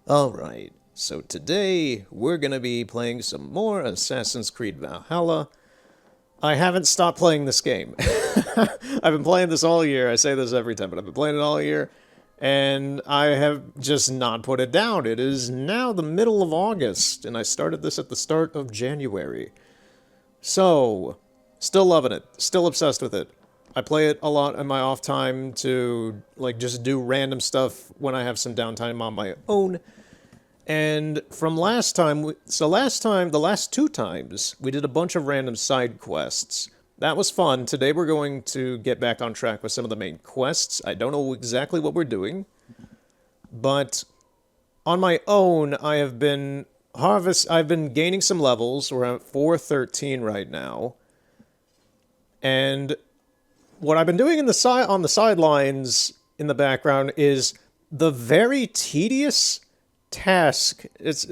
Alright, so today we're gonna be playing some more Assassin's Creed Valhalla. I haven't stopped playing this game. I've been playing this all year, I say this every time, but I've been playing it all year, and I have just not put it down. It is now the middle of August, and I started this at the start of January. So, still loving it, still obsessed with it. I play it a lot in my off time to, like, just do random stuff when I have some downtime on my own. And from last time, the last two times, we did a bunch of random side quests. That was fun. Today we're going to get back on track with some of the main quests. I don't know exactly what we're doing, but on my own, I've been gaining some levels. We're at 413 right now. And what I've been doing on the sidelines in the background is the very tedious task. It's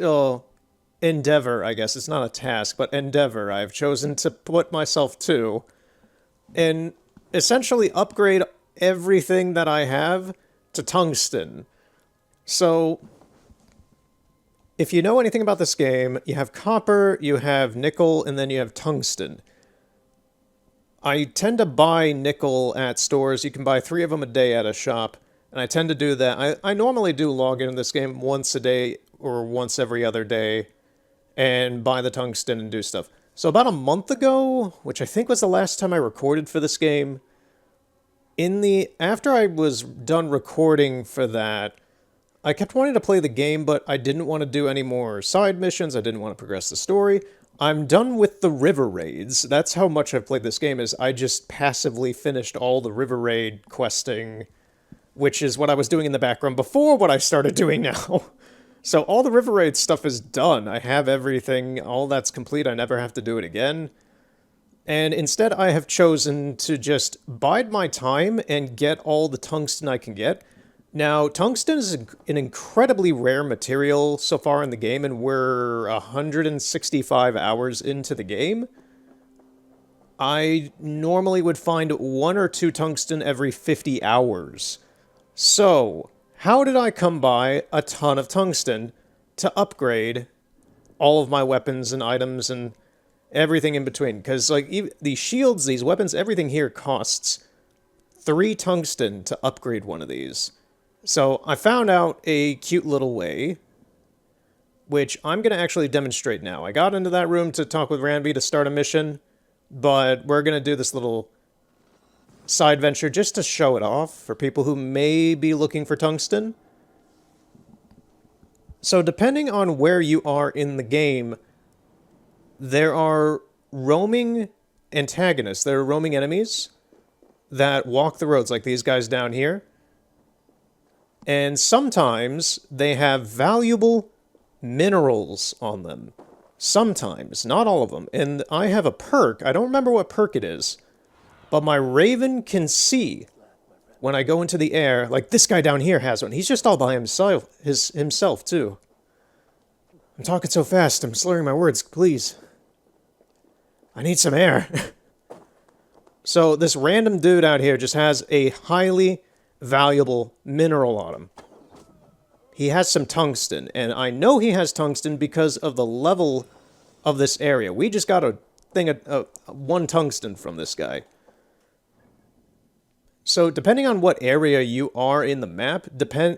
endeavor, I guess. It's not a task, but endeavor I've chosen to put myself to, and essentially upgrade everything that I have to tungsten. So, if you know anything about this game, you have copper, you have nickel, and then you have tungsten. I tend to buy nickel at stores. You can buy 3 of them a day at a shop, and I tend to do that. I normally do log into this game once a day or once every other day and buy the tungsten and do stuff. So about a month ago, which I think was the last time I recorded for this game, after I was done recording for that, I kept wanting to play the game, but I didn't want to do any more side missions. I didn't want to progress the story. I'm done with the river raids. That's how much I've played this game, is I just passively finished all the river raid questing, which is what I was doing in the background before what I started doing now. So all the river raid stuff is done. I have everything, all that's complete. I never have to do it again. And instead I have chosen to just bide my time and get all the tungsten I can get. Now, tungsten is an incredibly rare material so far in the game, and we're 165 hours into the game. I normally would find 1 or 2 tungsten every 50 hours. So, how did I come by a ton of tungsten to upgrade all of my weapons and items and everything in between? Because, like, these shields, these weapons, everything here costs 3 tungsten to upgrade one of these. So I found out a cute little way, which I'm going to actually demonstrate now. I got into that room to talk with Ranby to start a mission, but we're going to do this little side venture just to show it off for people who may be looking for tungsten. So depending on where you are in the game, there are roaming antagonists. There are roaming enemies that walk the roads, like these guys down here. And sometimes they have valuable minerals on them. Sometimes, not all of them. And I have a perk, I don't remember what perk it is, but my Raven can see when I go into the air. Like this guy down here has one. He's just all by himself too. I'm talking so fast, I'm slurring my words, please. I need some air. So this random dude out here just has a highly valuable mineral on him. He has some tungsten, and I know he has tungsten because of the level of this area. We just got a thing of 1 tungsten from this guy. So depending on what area you are in the map,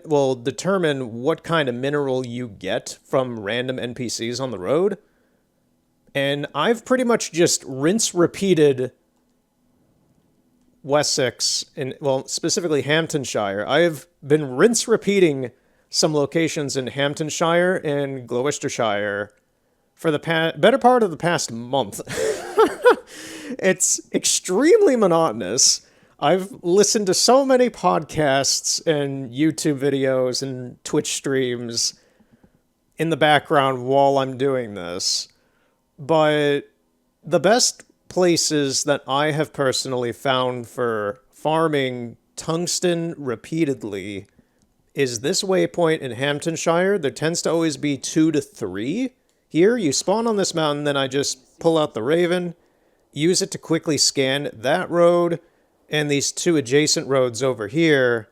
will determine what kind of mineral you get from random NPCs on the road. And I've pretty much just rinse-repeated Wessex, and well, specifically Hamptonshire. I've been rinse-repeating some locations in Hamptonshire and Gloucestershire for the better part of the past month. It's extremely monotonous. I've listened to so many podcasts and YouTube videos and Twitch streams in the background while I'm doing this, but the best places that I have personally found for farming tungsten repeatedly is this waypoint in Hamptonshire. There tends to always be 2 to 3. Here, you spawn on this mountain, then I just pull out the Raven, use it to quickly scan that road, and these 2 adjacent roads over here,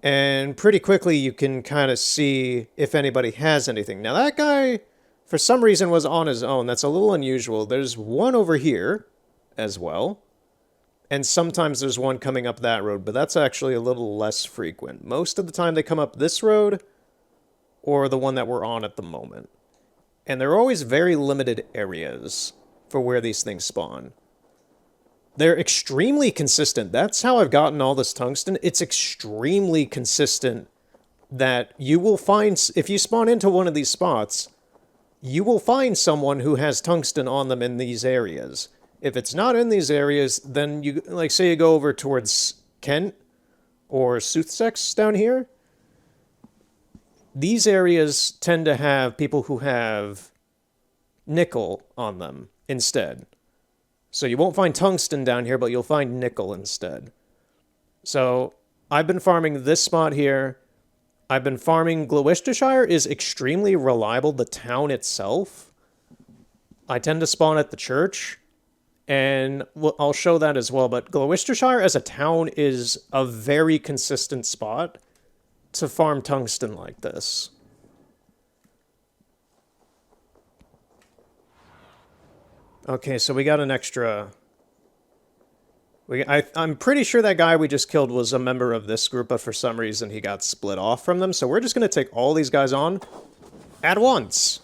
And pretty quickly you can kind of see if anybody has anything. Now that guy, for some reason, was on his own. That's a little unusual. There's one over here as well. And sometimes there's one coming up that road, but that's actually a little less frequent. Most of the time they come up this road or the one that we're on at the moment. And there are always very limited areas for where these things spawn. They're extremely consistent. That's how I've gotten all this tungsten. It's extremely consistent that you will find, if you spawn into one of these spots, you will find someone who has tungsten on them in these areas. If it's not in these areas, then you, like, say you go over towards Kent or Soothsex down here, these areas tend to have people who have nickel on them instead. So you won't find tungsten down here, but you'll find nickel instead. So I've been farming this spot here. I've been farming Gloucestershire is extremely reliable, the town itself. I tend to spawn at the church, and I'll show that as well. But Gloucestershire as a town is a very consistent spot to farm tungsten like this. Okay, so we got an extra... I'm pretty sure that guy we just killed was a member of this group, but for some reason he got split off from them. So we're just going to take all these guys on at once.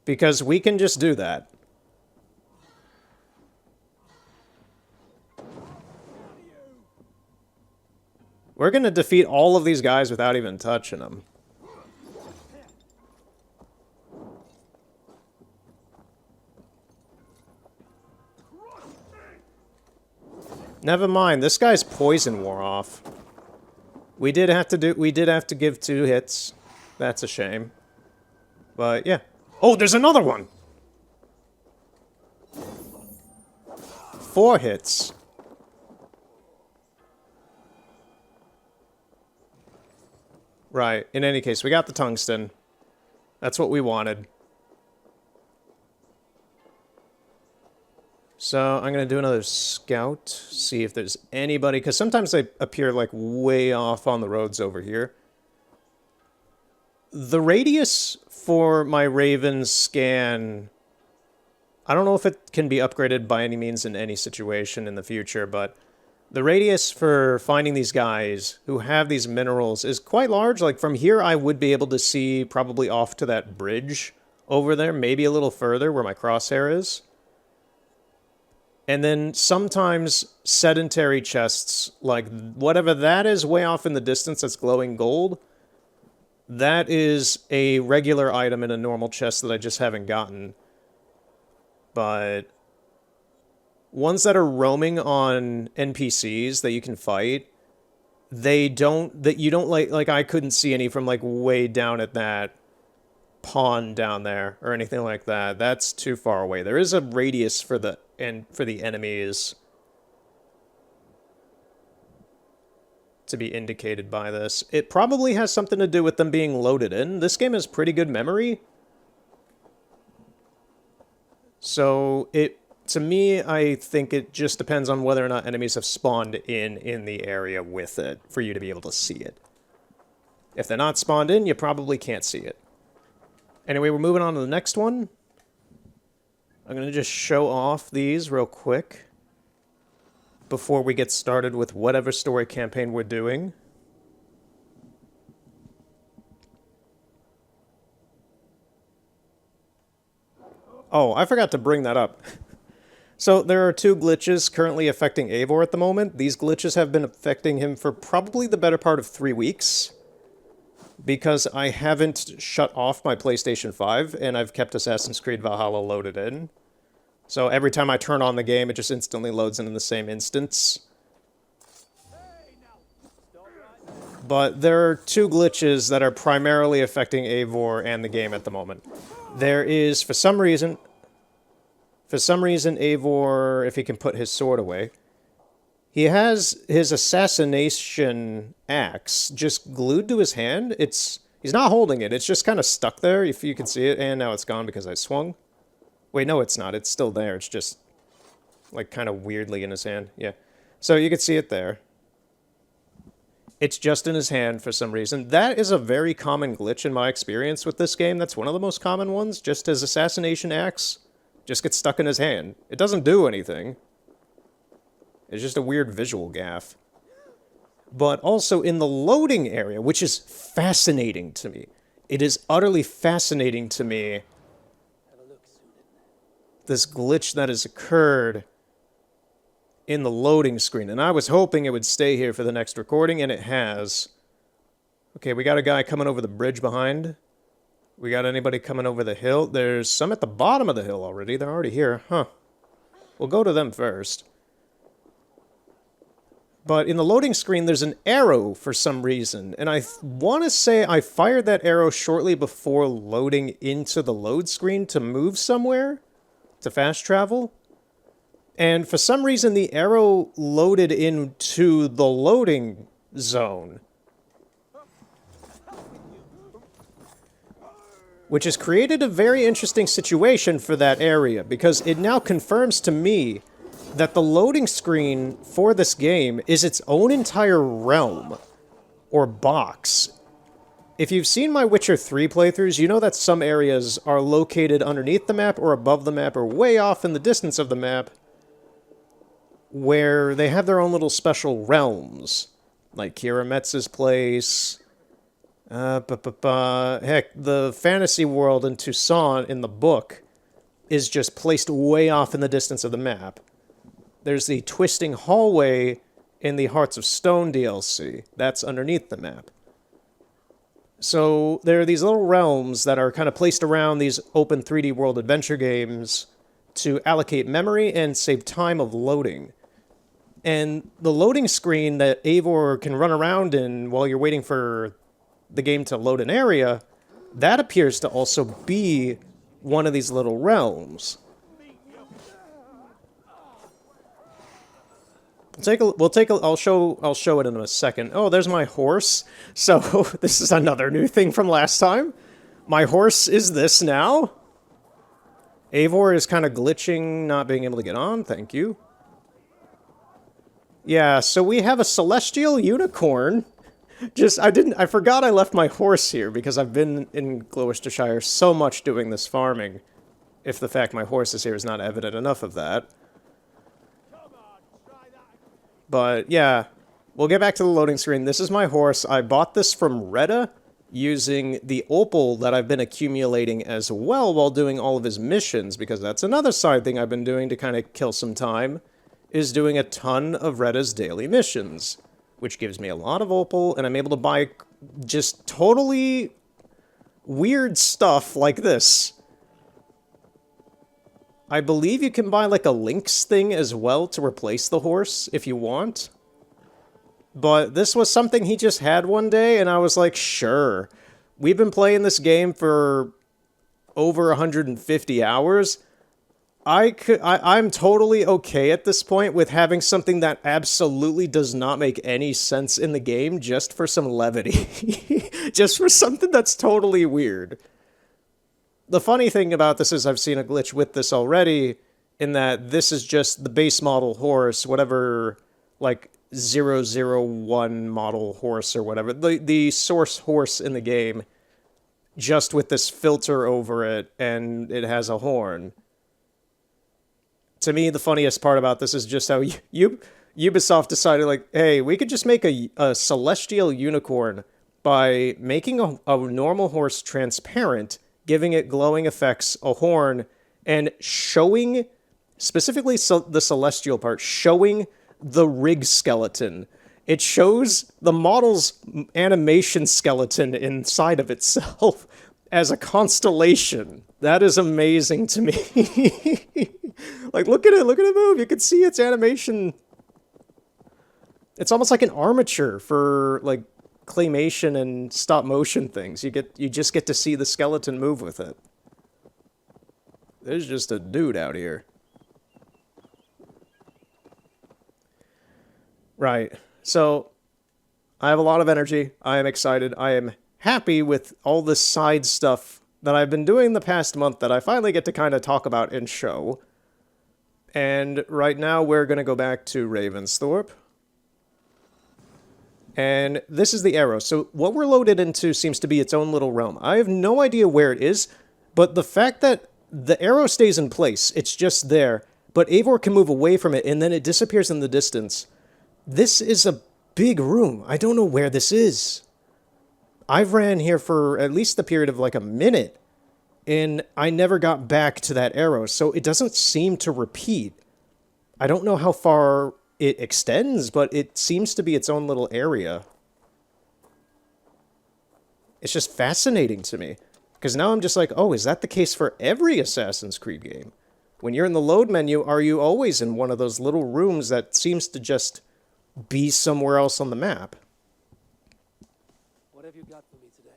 Because we can just do that. We're going to defeat all of these guys without even touching them. Never mind, this guy's poison wore off. We did have to give 2 hits. That's a shame. But yeah. Oh, there's another one. 4 hits. Right, in any case, we got the tungsten. That's what we wanted. So I'm going to do another scout, see if there's anybody, because sometimes they appear like way off on the roads over here. The radius for my Raven's scan, I don't know if it can be upgraded by any means in any situation in the future, but the radius for finding these guys who have these minerals is quite large. Like from here I would be able to see probably off to that bridge over there, maybe a little further where my crosshair is. And then sometimes sedentary chests, like whatever that is way off in the distance that's glowing gold, that is a regular item in a normal chest that I just haven't gotten. But ones that are roaming on NPCs that you can fight, you don't like I couldn't see any from like way down at that pond down there or anything like that. That's too far away. There is a radius for the enemies to be indicated by this. It probably has something to do with them being loaded in. This game has pretty good memory. So to me, I think it just depends on whether or not enemies have spawned in the area with it for you to be able to see it. If they're not spawned in, you probably can't see it. Anyway, we're moving on to the next one. I'm going to just show off these real quick before we get started with whatever story campaign we're doing. Oh, I forgot to bring that up. So there are 2 glitches currently affecting Eivor at the moment. These glitches have been affecting him for probably the better part of 3 weeks. Because I haven't shut off my PlayStation 5, and I've kept Assassin's Creed Valhalla loaded in. So every time I turn on the game, it just instantly loads in the same instance. But there are 2 glitches that are primarily affecting Eivor and the game at the moment. There is, for some reason, Eivor, if he can put his sword away, he has his assassination axe just glued to his hand. He's not holding it. It's just kind of stuck there, if you can see it. And now it's gone because I swung. Wait, no, it's not. It's still there. It's just, like, kind of weirdly in his hand. Yeah. So you can see it there. It's just in his hand for some reason. That is a very common glitch in my experience with this game. That's one of the most common ones. Just his assassination axe just gets stuck in his hand. It doesn't do anything. It's just a weird visual gaffe. But also in the loading area, which is fascinating to me. It is utterly fascinating to me, this glitch that has occurred in the loading screen. And I was hoping it would stay here for the next recording, and it has. Okay, we got a guy coming over the bridge behind. We got anybody coming over the hill? There's some at the bottom of the hill already. They're already here. Huh. We'll go to them first. But in the loading screen, there's an arrow for some reason. And I want to say I fired that arrow shortly before loading into the load screen to move somewhere, to fast travel. And for some reason, the arrow loaded into the loading zone, which has created a very interesting situation for that area, because it now confirms to me that the loading screen for this game is its own entire realm, or box. If you've seen my Witcher 3 playthroughs, you know that some areas are located underneath the map, or above the map, or way off in the distance of the map, where they have their own little special realms, like Kira Metz's place. Heck, the fantasy world in Tucson in the book is just placed way off in the distance of the map. There's the twisting hallway in the Hearts of Stone DLC. That's underneath the map. So there are these little realms that are kind of placed around these open 3D world adventure games to allocate memory and save time of loading. And the loading screen that Eivor can run around in while you're waiting for the game to load an area, that appears to also be one of these little realms. I'll show it in a second. Oh, there's my horse. So, this is another new thing from last time. My horse is this now. Eivor is kind of glitching, not being able to get on. Thank you. Yeah, so we have a celestial unicorn. I forgot I left my horse here because I've been in Gloucestershire so much doing this farming. If the fact my horse is here is not evident enough of that. But yeah, we'll get back to the loading screen. This is my horse. I bought this from Retta using the opal that I've been accumulating as well while doing all of his missions, because that's another side thing I've been doing to kind of kill some time, is doing a ton of Retta's daily missions, which gives me a lot of opal, and I'm able to buy just totally weird stuff like this. I believe you can buy like a Lynx thing as well to replace the horse if you want. But this was something he just had one day, and I was like, sure. We've been playing this game for over 150 hours. I'm totally okay at this point with having something that absolutely does not make any sense in the game just for some levity. Just for something that's totally weird. The funny thing about this is I've seen a glitch with this already, in that this is just the base model horse, whatever, like, 001 model horse or whatever, the source horse in the game, just with this filter over it, and it has a horn. To me, the funniest part about this is just how Ubisoft decided, like, hey, we could just make a celestial unicorn by making a normal horse transparent, giving it glowing effects, a horn, and showing, specifically the celestial part, showing the rig skeleton. It shows the model's animation skeleton inside of itself as a constellation. That is amazing to me. Like, look at it move. You can see its animation. It's almost like an armature for, like, claymation and stop motion things. You just get to see the skeleton move with it. There's just a dude out here. Right. So, I have a lot of energy. I am excited. I am happy with all this side stuff that I've been doing the past month that I finally get to kind of talk about and show. And right now we're going to go back to Ravensthorpe. And this is the arrow. So what we're loaded into seems to be its own little realm. I have no idea where it is, but the fact that the arrow stays in place, it's just there, but Eivor can move away from it, and then it disappears in the distance. This is a big room. I don't know where this is. I've ran here for at least the period of like a minute, and I never got back to that arrow, so it doesn't seem to repeat. I don't know how far it extends, but it seems to be its own little area. It's just fascinating to me. Because now I'm just like, oh, is that the case for every Assassin's Creed game? When you're in the load menu, are you always in one of those little rooms that seems to just be somewhere else on the map? What have you got for me today?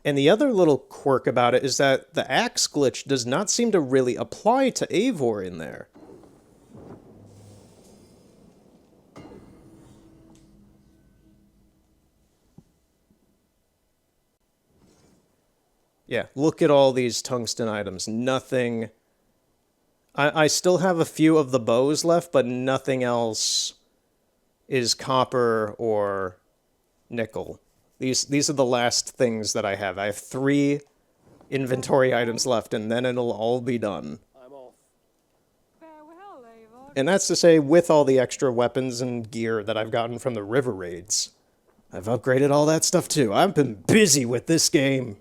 And the other little quirk about it is that the axe glitch does not seem to really apply to Eivor in there. Yeah, look at all these tungsten items. Nothing... I still have a few of the bows left, but nothing else is copper or nickel. These are the last things that I have. I have 3 inventory items left, and then it'll all be done. I'm off. Farewell, Eivor. And that's to say, with all the extra weapons and gear that I've gotten from the river raids. I've upgraded all that stuff too. I've been busy with this game.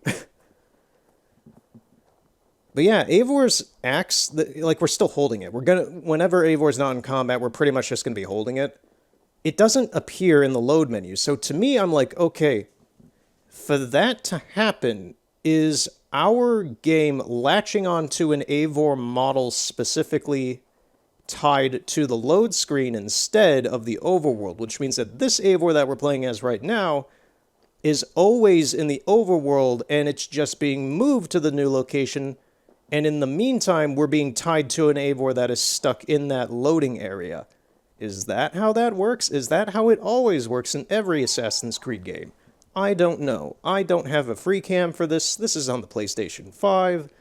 But yeah, Eivor's axe, like, we're still holding it. We're gonna, whenever Eivor's not in combat, we're pretty much just gonna be holding it. It doesn't appear in the load menu, so to me, I'm like, okay, for that to happen, is our game latching onto an Eivor model specifically tied to the load screen instead of the overworld, which means that this Eivor that we're playing as right now is always in the overworld, and it's just being moved to the new location. And in the meantime, we're being tied to an Eivor that is stuck in that loading area. Is that how that works? Is that how it always works in every Assassin's Creed game? I don't know. I don't have a free cam for this. This is on the PlayStation 5.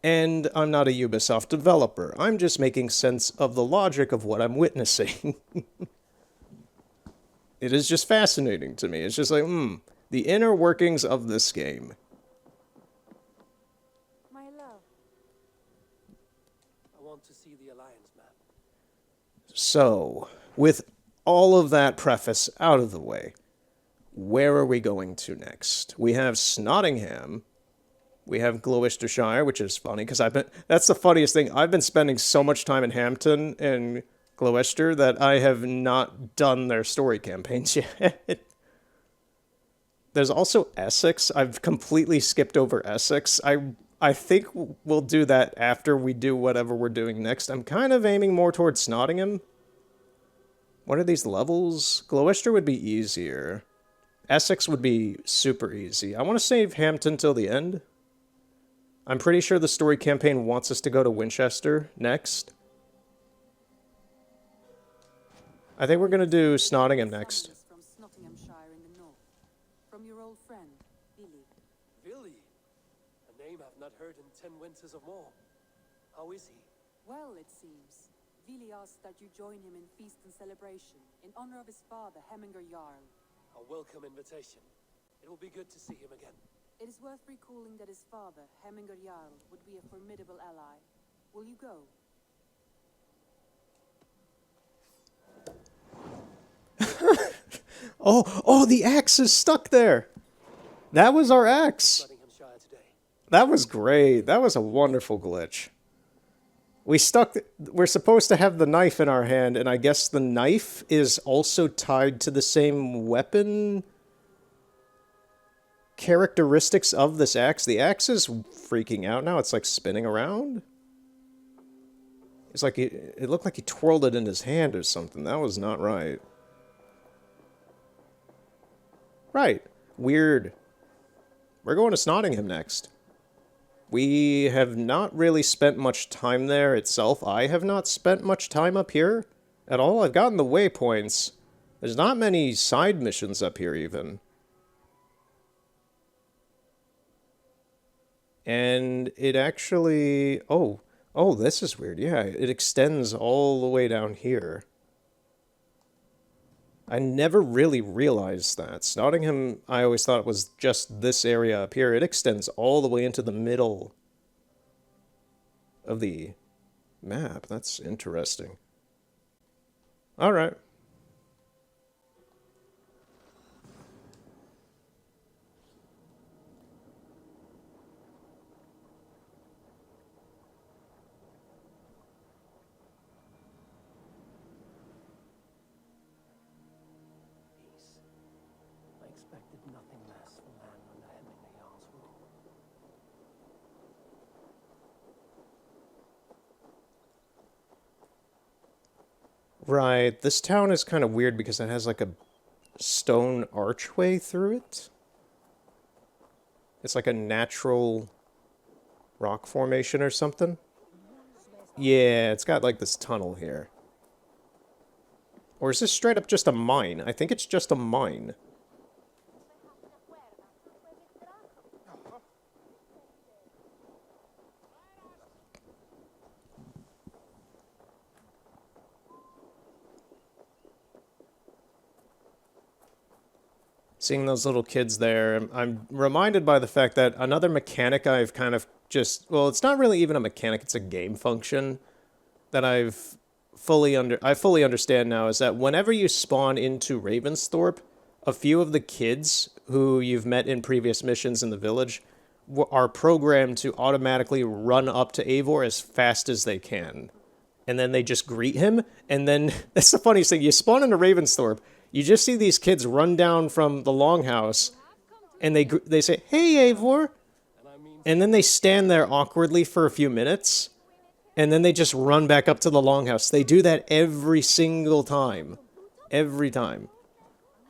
And I'm not a Ubisoft developer. I'm just making sense of the logic of what I'm witnessing. It is just fascinating to me. It's just like, the inner workings of this game. To see the Alliance map. So, with all of that preface out of the way, where are we going to next? We have Snottingham. We have Gloucestershire, which is funny, because that's the funniest thing. I've been spending so much time in Hampton and Gloucester that I have not done their story campaigns yet. There's also Essex. I've completely skipped over Essex. I think we'll do that after we do whatever we're doing next. I'm kind of aiming more towards Snottingham. What are these levels? Gloucester would be easier. Essex would be super easy. I want to save Hampton till the end. I'm pretty sure the story campaign wants us to go to Winchester next. I think we're going to do Snottingham next. From Snottinghamshire in the north. From your old friend, Billy. Billy? A name I've not heard in 10 winters or more. How is he? Well, it seems. Vili asked that you join him in feast and celebration, in honor of his father, Heminger Jarl. A welcome invitation. It will be good to see him again. It is worth recalling that his father, Heminger Jarl, would be a formidable ally. Will you go? Oh, the axe is stuck there. That was our axe. Nottinghamshire today. That was great. That was a wonderful glitch. We're supposed to have the knife in our hand, and I guess the knife is also tied to the same weapon characteristics of this axe. The axe is freaking out now. It's like spinning around. It's like it looked like he twirled it in his hand or something. That was not right. Right. Weird. We're going to Snottingham next. We have not really spent much time there itself. I have not spent much time up here at all. I've gotten the waypoints. There's not many side missions up here even. And it actually... Oh, this is weird. Yeah, it extends all the way down here. I never really realized that. Nottingham, I always thought it was just this area up here. It extends all the way into the middle of the map. That's interesting. All right. Peace. I expected nothing less from man under Hemingway Jarl's rule. Right. This town is kind of weird because it has like a stone archway through it. It's like a natural rock formation or something. Yeah, it's got like this tunnel here. Or is this straight up just a mine? I think it's just a mine. Seeing those little kids there, I'm reminded by the fact that another mechanic I've kind of just, well, it's not really even a mechanic, it's a game function that I fully understand now, is that whenever you spawn into Ravensthorpe, a few of the kids who you've met in previous missions in the village are programmed to automatically run up to Eivor as fast as they can. And then they just greet him, and then, that's the funniest thing, you spawn into Ravensthorpe, you just see these kids run down from the longhouse, and they say, "Hey, Eivor," and then they stand there awkwardly for a few minutes, and then they just run back up to the longhouse. They do that every single time. Every time.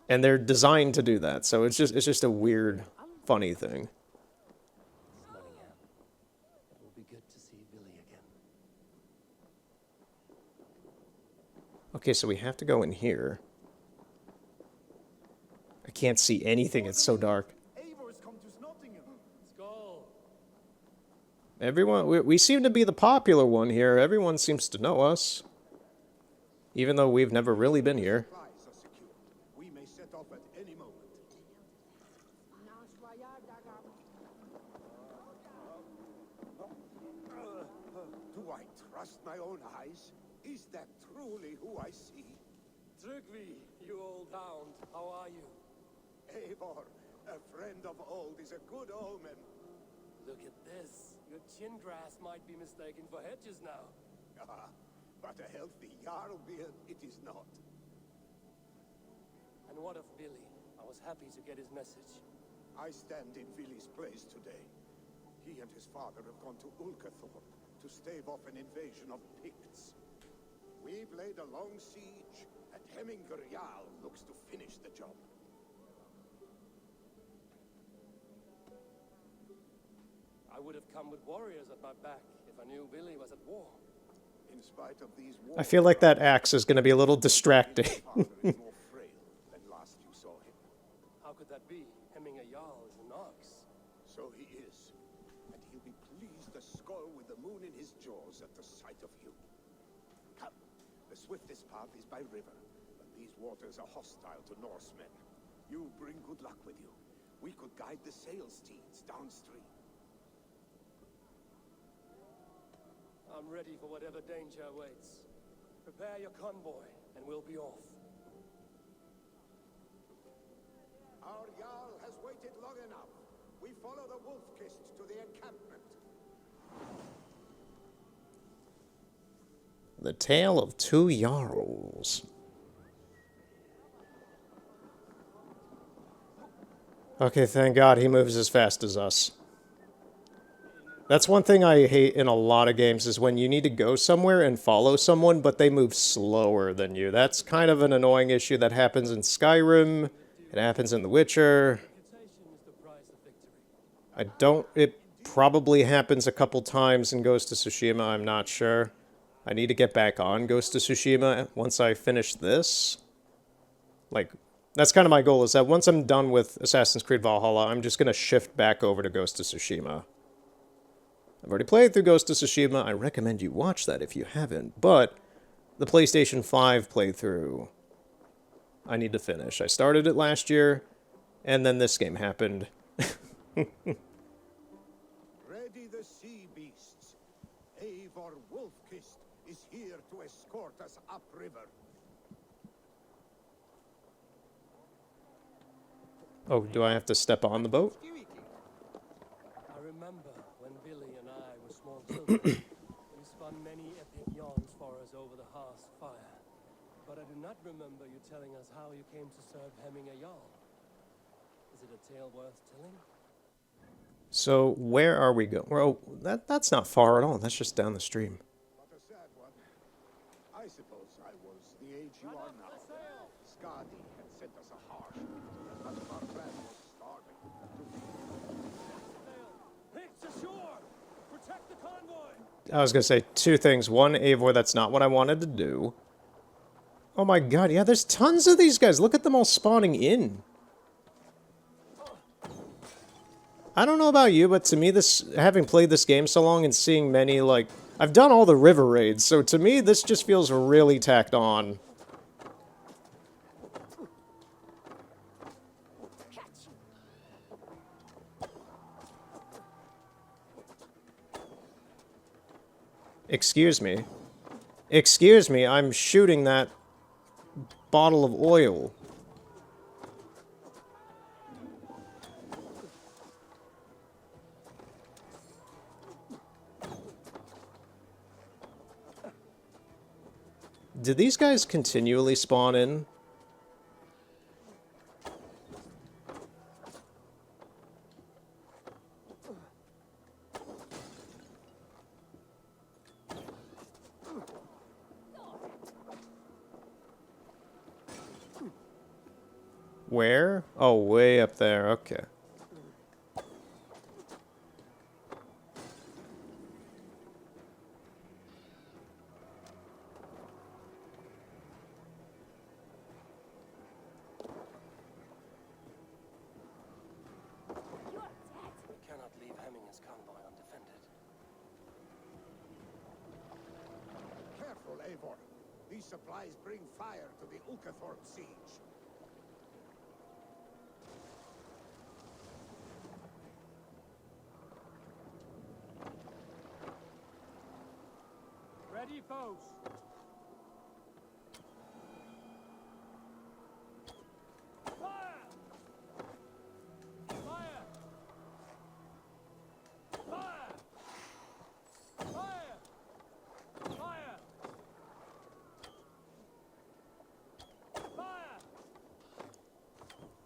And they're designed to do that, so it's just a weird, funny thing. Nottingham. It will be good to see Billy again. Okay, so we have to go in here. I can't see anything, it's so dark. Skull! Everyone, we seem to be the popular one here. Everyone seems to know us. Even though we've never really been here. Supplies are secure. We may set off at any moment. Do I trust my own eyes? Is that truly who I see? Trygvi, you old hound, how are you? Eivor, a friend of old is a good omen. Look at this. Your chin grass might be mistaken for hedges now. Ah, but a healthy Jarl beard it is not. And what of Billy? I was happy to get his message. I stand in Vili's place today. He and his father have gone to Ulkathorpe to stave off an invasion of Picts. We've laid a long siege, and Hemingway Jarl looks to finish the job. I would have come with warriors at my back if I knew Billy was at war. In spite of these I feel like that axe is going to be a little distracting. father is more frail than last you saw him. How could that be? Hemingway Jarl is an ox. So he is. And he'll be pleased as Skull with the moon in his jaws at the sight of you. Come, the swiftest path is by river, but these waters are hostile to Norsemen. You bring good luck with you. We could guide the sail steeds downstream. I'm ready for whatever danger awaits. Prepare your convoy, and we'll be off. Our Jarl has waited long enough. We follow the Wolf-Kist to the encampment. The Tale of Two Jarls. Okay, thank God he moves as fast as us. That's one thing I hate in a lot of games, is when you need to go somewhere and follow someone, but they move slower than you. That's kind of an annoying issue that happens in Skyrim. It happens in The Witcher. It probably happens a couple times in Ghost of Tsushima, I'm not sure. I need to get back on Ghost of Tsushima once I finish this. Like, that's kind of my goal, is that once I'm done with Assassin's Creed Valhalla, I'm just going to shift back over to Ghost of Tsushima. I've already played through Ghost of Tsushima. I recommend you watch that if you haven't. But the PlayStation 5 playthrough I need to finish. I started it last year, and then this game happened. Ready the sea beasts. Eivor Wolfkist is here to escort us upriver. Oh, do I have to step on the boat? I remember when Billy and I were small children. You spun many epic yarns for us over the hearth's fire. But I do not remember you telling us how you came to serve Hemming a Jarl. Is it a tale worth telling? So, where are we going? Oh, that's not far at all. That's just down the stream. What a sad one. I suppose I was the age you are now. Skadi had sent us a harsh, and much of our clan was starving. Pigs ashore! Protect the convoy! I was going to say two things. One, Eivor, that's not what I wanted to do. Oh my god, yeah, there's tons of these guys. Look at them all spawning in. I don't know about you, but to me, this, having played this game so long and seeing many, like, I've done all the river raids, so to me, this just feels really tacked on. Excuse me. Excuse me, I'm shooting that bottle of oil. Did these guys continually spawn in? Where? Oh, way up there, okay. We cannot leave Hemming's convoy undefended. Careful, Eivor. These supplies bring fire to the Ukathorpe siege. Ready, foes! Fire! Fire! Fire! Fire! Fire! Fire!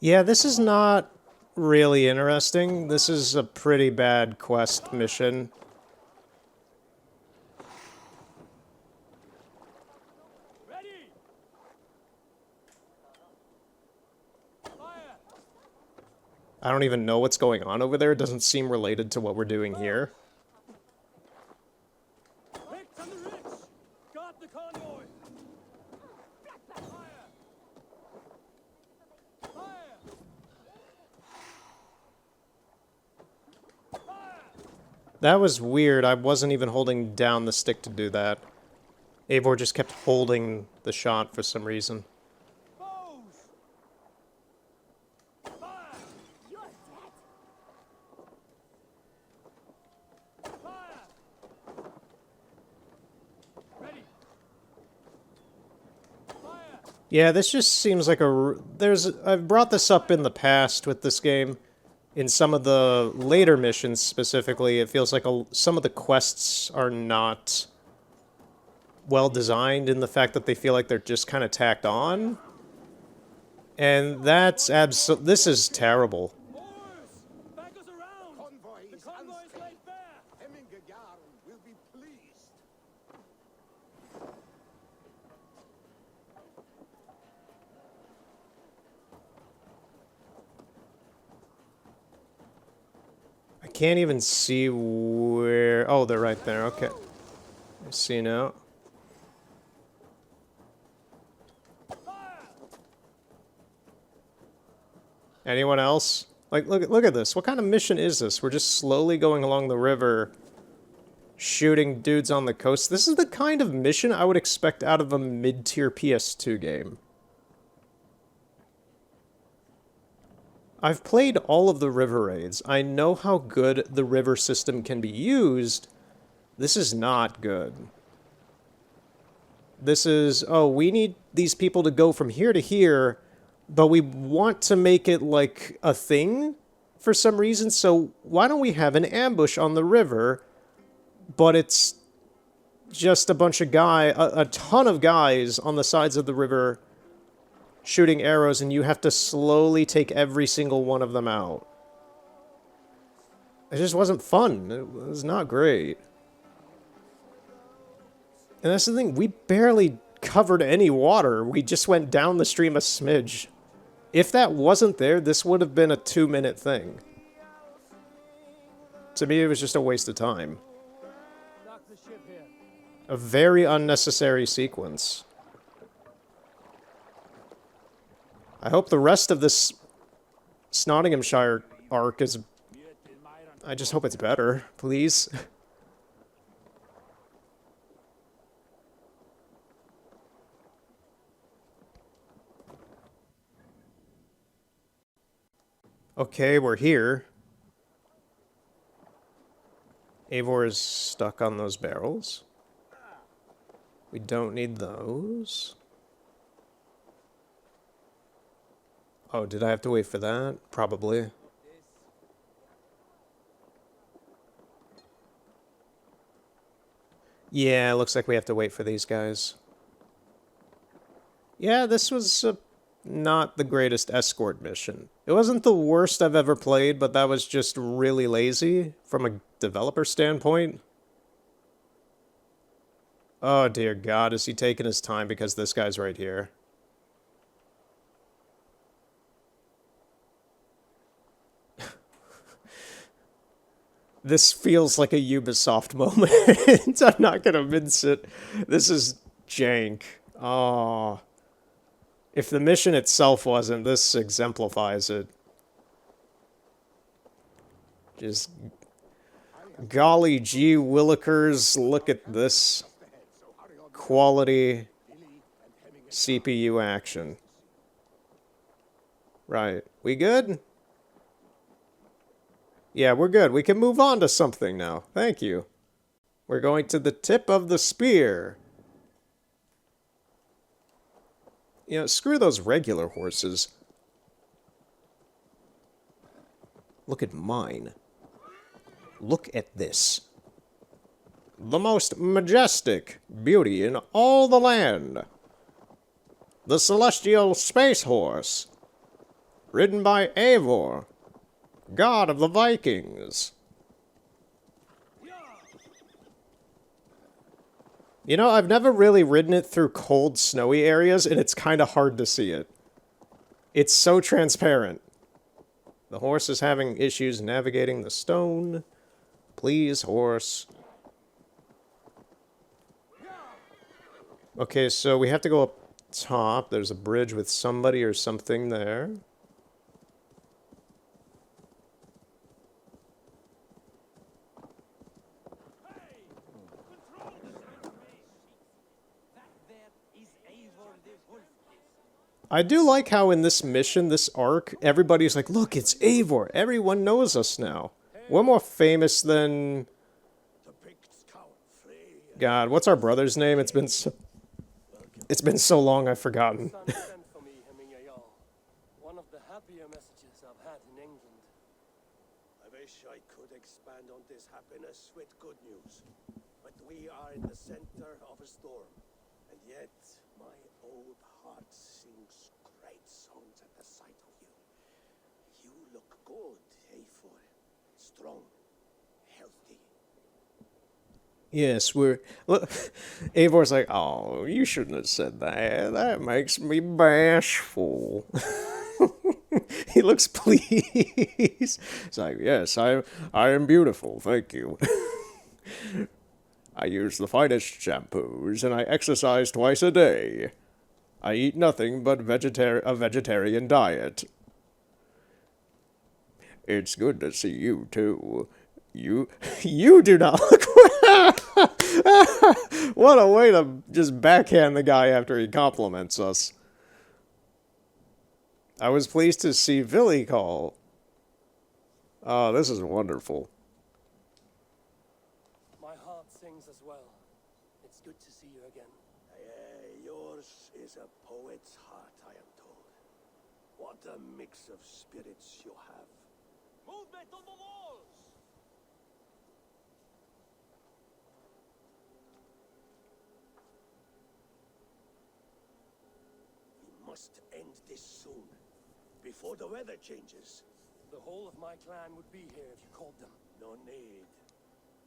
Yeah, this is not really interesting. This is a pretty bad quest mission. Ready! Fire! I don't even know what's going on over there. It doesn't seem related to what we're doing here. Picked on the rich! Guard the convoy! Fire! Fire! Fire! That was weird. I wasn't even holding down the stick to do that. Eivor just kept holding the shot for some reason. Foes! Fire! You're dead. Fire! Ready! Fire! Yeah, this just seems like I've brought this up in the past with this game. In some of the later missions specifically, it feels like some of the quests are not well designed in the fact that they feel like they're just kind of tacked on. And that's this is terrible. Boys! Back us around! Convoy The is convoy is unstable. laid bare! Hemming a Jarl will be pleased. I can't even see where... Oh, they're right there. Okay. I see now. Anyone else? Like, look at this. What kind of mission is this? We're just slowly going along the river, shooting dudes on the coast. This is the kind of mission I would expect out of a mid-tier PS2 game. I've played all of the river raids. I know how good the river system can be used. This is not good. This is, oh, we need these people to go from here to here, but we want to make it like a thing for some reason, so why don't we have an ambush on the river, but it's just a bunch of a ton of guys on the sides of the river shooting arrows, and you have to slowly take every single one of them out. It just wasn't fun. It was not great. And that's the thing, we barely covered any water. We just went down the stream a smidge. If that wasn't there, this would have been a 2-minute thing. To me, it was just a waste of time. Dock the ship here. A very unnecessary sequence. I hope the rest of this Nottinghamshire arc is... I just hope it's better, please. Okay, we're here. Eivor is stuck on those barrels. We don't need those. Oh, did I have to wait for that? Probably. Yeah, looks like we have to wait for these guys. Yeah, this was not the greatest escort mission. It wasn't the worst I've ever played, but that was just really lazy from a developer standpoint. Oh dear God, is he taking his time because this guy's right here? This feels like a Ubisoft moment. I'm not gonna mince it. This is jank. Oh. If the mission itself wasn't, this exemplifies it. Just... golly gee willikers, look at this quality CPU action. Right. We good? Yeah, we're good. We can move on to something now. Thank you. We're going to the tip of the spear. You know, screw those regular horses. Look at mine. Look at this. The most majestic beauty in all the land. The celestial space horse. Ridden by Eivor, god of the Vikings. You know, I've never really ridden it through cold, snowy areas, and it's kind of hard to see it. It's so transparent. The horse is having issues navigating the stone. Please, horse. Okay, so we have to go up top. There's a bridge with somebody or something there. I do like how in this mission, this arc, everybody's like, look, it's Eivor. Everyone knows us now. We're more famous than... God, what's our brother's name? It's been so long I've forgotten. Son sent for me, Hemingway Jarl. One of the happier messages I've had in England. I wish I could expand on this happiness with good news. But we are in the center of a storm. And yet, my old heart sings great songs at the sight of you. You look good, Eivor. Strong, healthy. Yes, we're... Look, Eivor's like, oh, you shouldn't have said that. That makes me bashful. He looks pleased. It's like, yes, I am beautiful, thank you. I use the finest shampoos, and I exercise twice a day. I eat nothing but a vegetarian diet. It's good to see you, too. You do not look well. What a way to just backhand the guy after he compliments us. I was pleased to see Villy call. Oh, this is wonderful. My heart sings as well. It's good to see you again. Yours is a poet's heart, I am told. What a mix of spirits you have. Movement on the walls! We must end this soon, before the weather changes. The whole of my clan would be here if you called them. No need.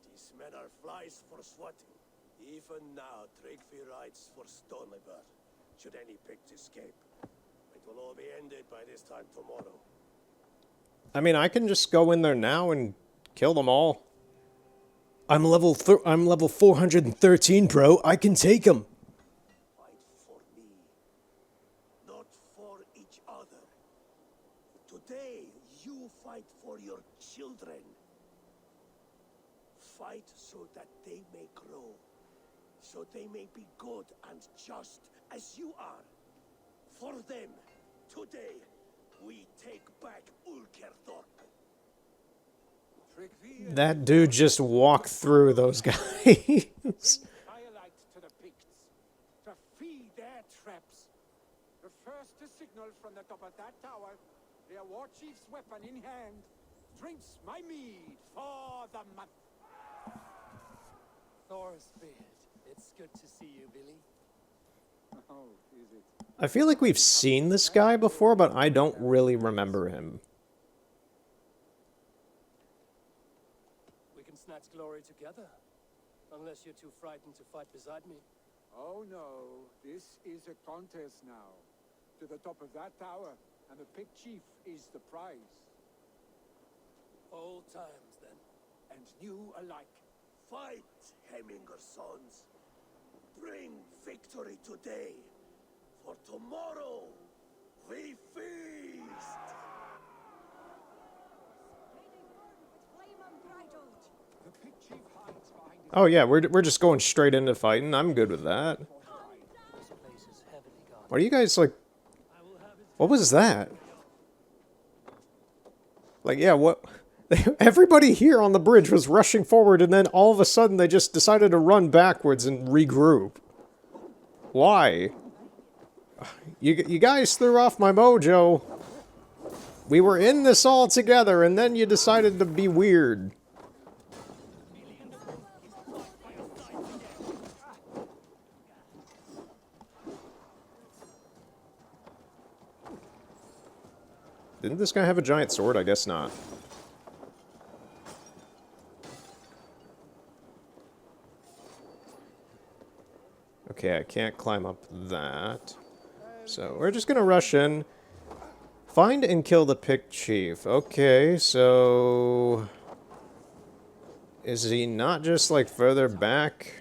These men are flies for swatting. Even now, Tryggvi rides for Stoneliver. Should any Picts escape, it will all be ended by this time tomorrow. I mean, I can just go in there now and kill them all. I'm level 413, bro. I can take them. Fight for me, not for each other. Today, you fight for your children. Fight so that they may grow, so they may be good and just as you are. For them, today, we take back Ulkerthorpe. That dude just walked through those guys. Firelight to the Picts, to feed their traps. The first to signal from the top of that tower, their war chief's weapon in hand, drinks my mead for the month. Thor's beard. It's good to see you, Billy. Oh, is it? I feel like we've seen this guy before, but I don't really remember him. We can snatch glory together. Unless you're too frightened to fight beside me. Oh no, this is a contest now. To the top of that tower, and the Pict chief is the prize. Old times, then. And new alike. Fight, Hemminger sons. Bring victory today. For tomorrow, we feast. The Pict chief hides behind his Oh yeah, we're just going straight into fighting. I'm good with that. This place is heavily guarded. What are you guys like? What was that? Like, yeah, what? Everybody here on the bridge was rushing forward, and then all of a sudden they just decided to run backwards and regroup. Why? You guys threw off my mojo. We were in this all together, and then you decided to be weird. Didn't this guy have a giant sword? I guess not. Okay, I can't climb up that. So we're just gonna rush in. Find and kill the Pict chief. Okay, so... is he not just, like, further back?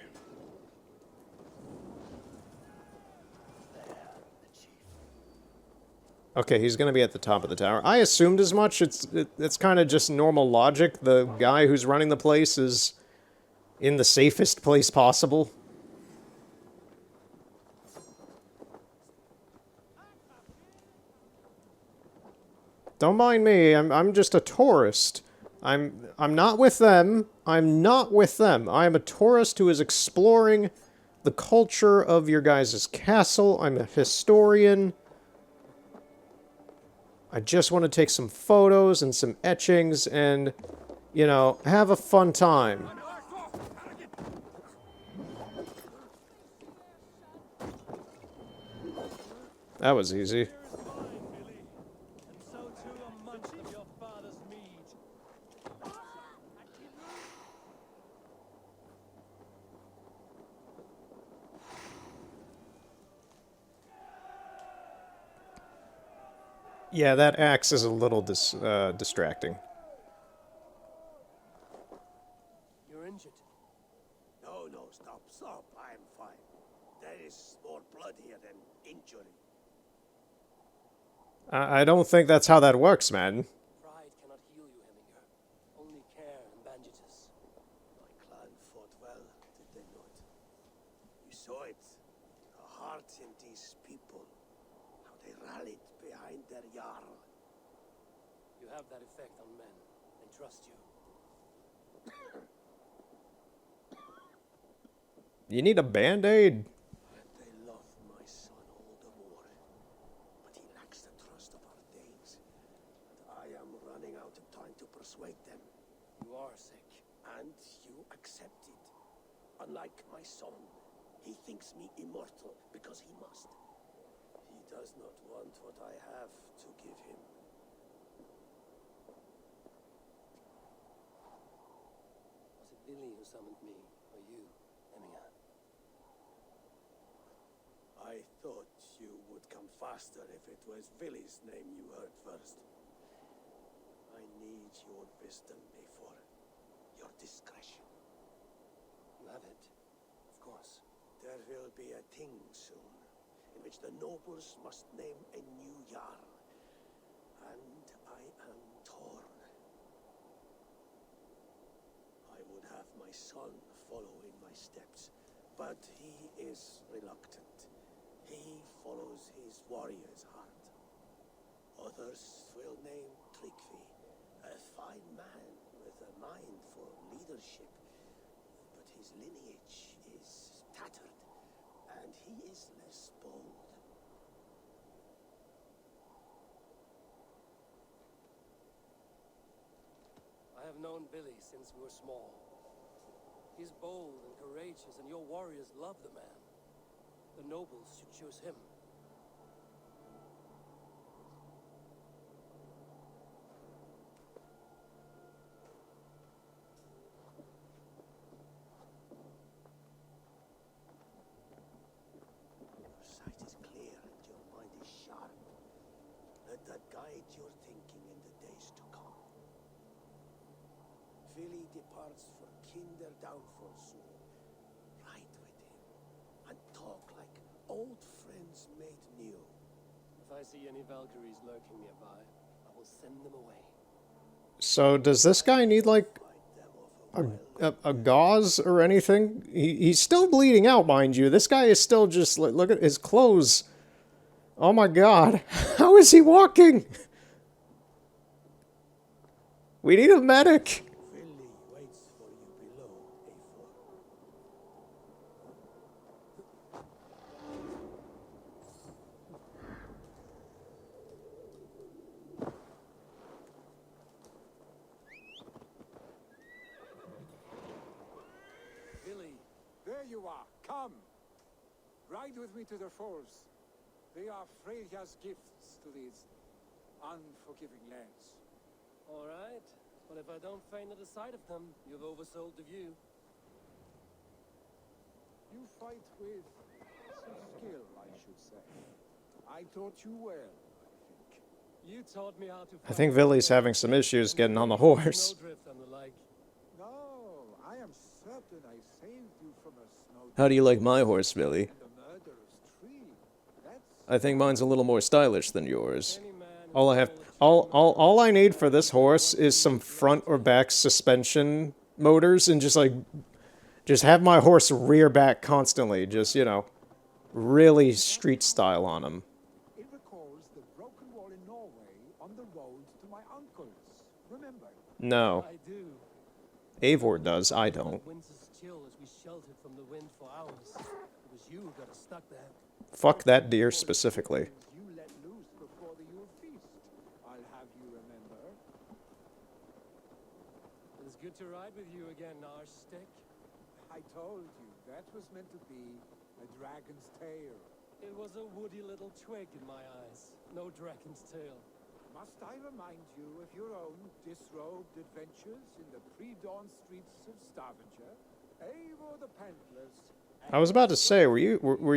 Okay, he's gonna be at the top of the tower. I assumed as much. It's kind of just normal logic. The guy who's running the place is in the safest place possible. Don't mind me. I'm just a tourist. I'm not with them. I'm not with them. I'm a tourist who is exploring the culture of your guys' castle. I'm a historian. I just want to take some photos and some etchings and, you know, have a fun time. That was easy. Yeah, that axe is a little distracting. You're injured. No, stop. I am fine. There is more blood here than injury. I don't think that's how that works, man. Pride cannot heal you, Hemminger. Only care and bandages. My clan fought well, did they not? You saw it. The heart in these people. How they rallied behind find their Jarl. You have that effect on men. They trust you. You need a band-aid? They love my son all the more, but he lacks the trust of our Danes. And I am running out of time to persuade them. You are sick. And you accept it. Unlike my son, he thinks me immortal because he must. He does not want what I have to give him. Was it Billy who summoned me, or you, Emiya? I thought you would come faster if it was Villy's name you heard first. I need your wisdom before your discretion. You have it, of course. There will be a thing soon, in which the nobles must name a new Jarl. And I am torn. I would have my son follow in my steps, but he is reluctant. He follows his warrior's heart. Others will name Tryggvi, a fine man with a mind for leadership. But his lineage is tattered, and he is less bold. I have known Billy since we were small. He's bold and courageous, and your warriors love the man. The nobles should choose him. Your sight is clear and your mind is sharp. Let that guide your thinking in the days to come. Vili departs for Kinder downfall soon. Ride with him and talk like old friends made new. If I see any Valkyries lurking nearby, I will send them away. So does this guy need, like, Fight them off a gauze or anything? He's still bleeding out, mind you. This guy is still just, look at his clothes. Oh my god. How is he walking? We need a medic. Vili waits for you below, Eivor. Billy, There you are. Come. Ride with me to the falls. They are Freyja's gifts to these unforgiving lands. all right. But if I don't faint at the sight of them, you've oversold the view. You fight with some skill, I should say. I taught you well, I think. You taught me how to I think Villy's having some issues getting on the horse. Snowdrift and the like. No, I am certain I saved you from a snow How do you like my horse, Villy? and a murderous tree. That's I think mine's a little more stylish than yours. Any man who All I have, stole a all I need for this horse is some front or back suspension motors, and just have my horse rear back constantly. Just, you know, really street style on him. It recalls the broken wall in Norway on the road to my uncle's. Remember? No, I do. Eivor does. I don't. Winter's chill as we sheltered from the wind for hours. It was you who got us stuck there. Fuck that deer specifically. You let loose before the Yule feast. I'll have you remember. It is good to ride with you again, Arstick. I told you that was meant to be a dragon's tail. It was a woody little twig in my eyes. No dragon's tail. Must I remind you of your own disrobed adventures in the pre-dawn streets of Stavanger? Eivor the Pantless. I was about to say, were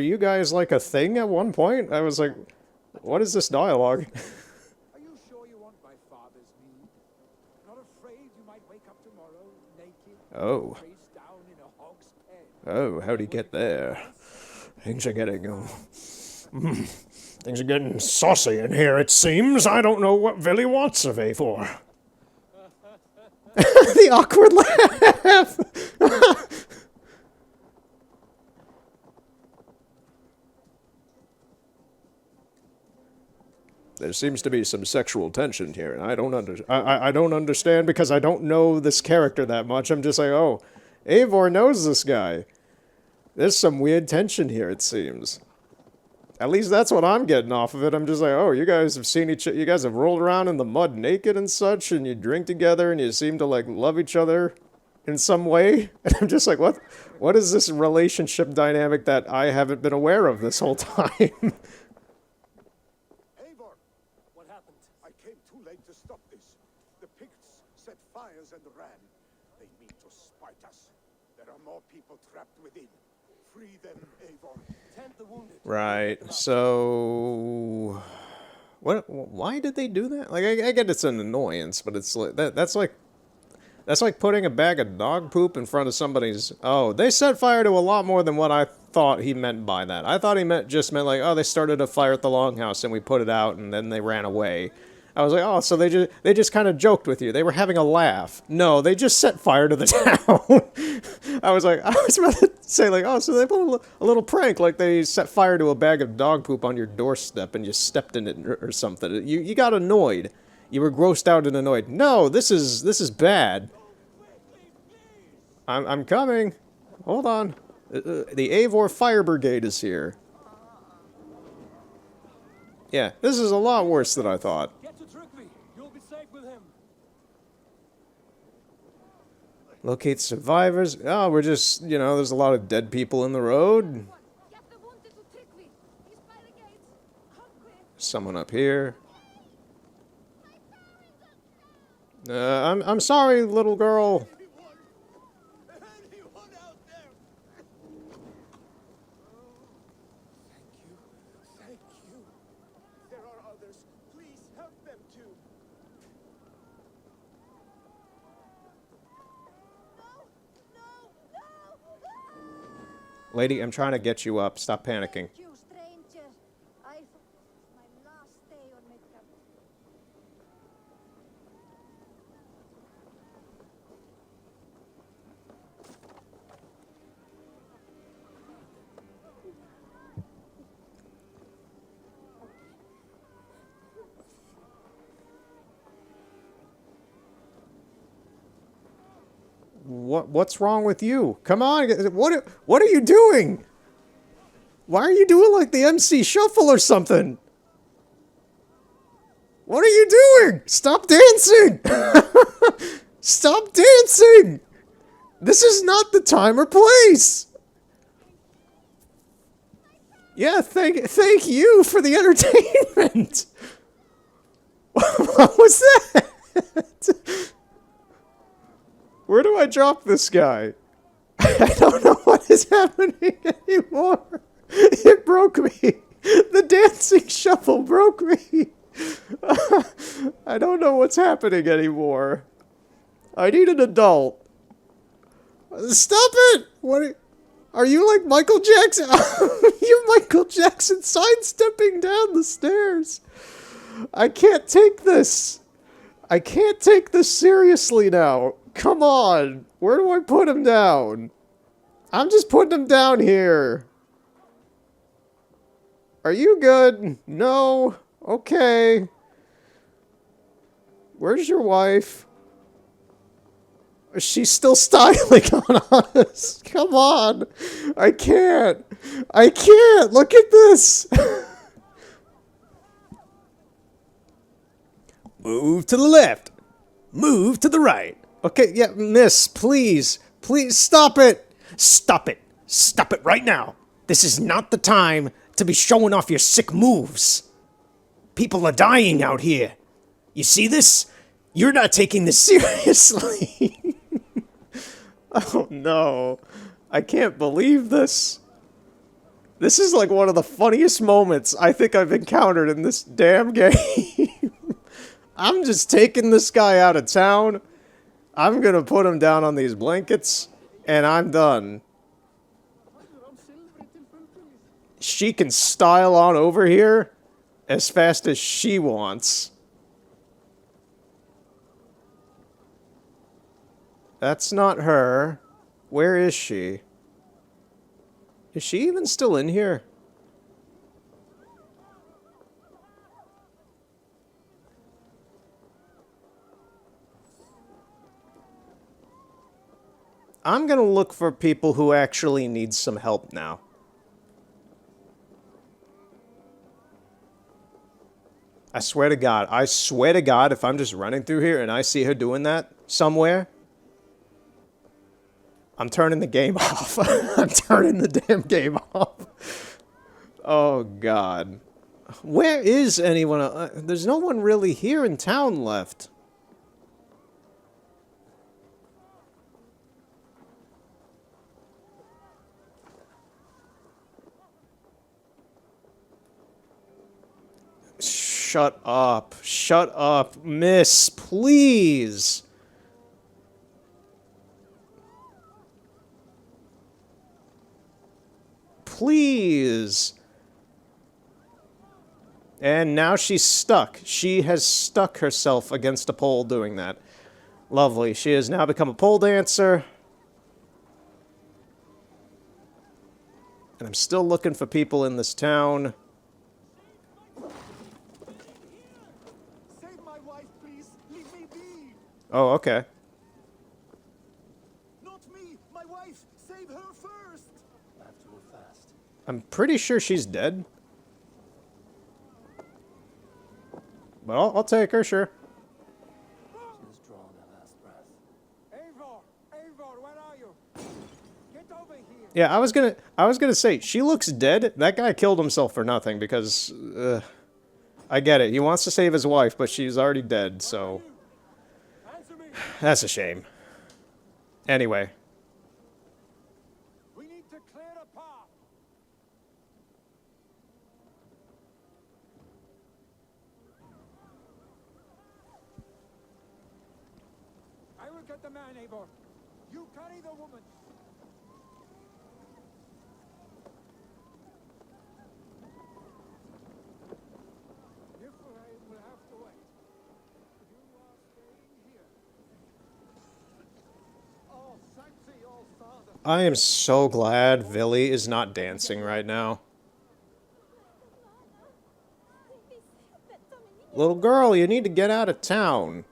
you guys like a thing at one point? I was like, what is this dialogue? Are you sure you want my father's mead? Not afraid you might wake up tomorrow naked, Oh, face down in a hog's pen? oh, how'd he get there? Things are getting, things are getting saucy in here, it seems. I don't know what Villy wants of Eivor. The awkward laugh! There seems to be some sexual tension here, and I don't understand because I don't know this character that much. I'm just like, oh, Eivor knows this guy. There's some weird tension here, it seems. At least that's what I'm getting off of it. I'm just like, oh, you guys have seen you guys have rolled around in the mud naked and such, and you drink together, and you seem to, like, love each other in some way. And I'm just like, what is this relationship dynamic that I haven't been aware of this whole time? Eivor, What happened? I came too late to stop this. The Picts set fires and ran. They mean to spite us. There are more people trapped within. Free them, Eivor. Tend the wounded. Right, so... Why did they do that? Like, I get it's an annoyance, but it's like, that's like putting a bag of dog poop in front of somebody's... Oh, they set fire to a lot more than what I thought he meant by that. I thought he just meant like, oh, they started a fire at the longhouse and we put it out and then they ran away. I was like, oh, so they just kind of joked with you. They were having a laugh. No, they just set fire to the town. I was about to say like, oh, so they put a little prank, like they set fire to a bag of dog poop on your doorstep and you stepped in it or something. You got annoyed. You were grossed out and annoyed. No, this is bad. I'm coming. Hold on. The Eivor Fire Brigade is here. Yeah, this is a lot worse than I thought. Get to Tryggvi. You'll be safe with him. Locate survivors. Oh, we're just, you know, there's a lot of dead people in the road. Get the wounded to Tryggvi. He's by the gates. Come quick. Someone up here. I'm sorry, little girl. Anyone out there? Thank you. There are others. Please help them too. Lady, I'm trying to get you up. Stop panicking. Thank you, stranger. I my last day on Midgard. What's wrong with you? Come on, what are you doing? Why are you doing like the MC Shuffle or something? What are you doing? Stop dancing! Stop dancing! This is not the time or place! Yeah, thank you for the entertainment! What was that? Where do I drop this guy? I don't know what is happening anymore. It broke me. The dancing shuffle broke me. I don't know what's happening anymore. I need an adult. Stop it! What are you like Michael Jackson? You're Michael Jackson sidestepping down the stairs. I can't take this. I can't take this seriously now. Come on. Where do I put him down? I'm just putting him down here. Are you good? No? Okay. Where's your wife? She's still styling on us. Come on. I can't. I can't. Look at this. Move to the left. Move to the right. Okay, yeah, miss, please. Please stop it. Stop it. Stop it right now. This is not the time to be showing off your sick moves. People are dying out here. You see this? You're not taking this seriously. Oh no. I can't believe this. This is like one of the funniest moments I think I've encountered in this damn game. I'm just taking this guy out of town. I'm gonna put him down on these blankets, and I'm done. She can style on over here as fast as she wants. That's not her. Where is she? Is she even still in here? I'm gonna look for people who actually need some help now. I swear to God, if I'm just running through here and I see her doing that somewhere, I'm turning the game off. I'm turning the damn game off. Oh, God. Where is anyone? There's no one really here in town left. Shut up. Shut up. Miss, please. Please. And now she's stuck. She has stuck herself against a pole doing that. Lovely. She has now become a pole dancer. And I'm still looking for people in this town. Save my wife, please. Leave me be. Oh, okay. Not me. My wife. Save her first. I have to move fast. I'm pretty sure she's dead. But I'll take her, sure. She has drawn her last breath. Eivor, where are you? Get over here. Yeah, I was gonna say, she looks dead. That guy killed himself for nothing because, I get it. He wants to save his wife, but she's already dead, so Answer me! that's a shame. Anyway, We need to clear a path. I will get the man, Eivor. You carry the woman. Niflheim will have to wait. You are staying here. Oh, thanks to your father. I am so glad Villy is not dancing right now. Little girl, you need to get out of town.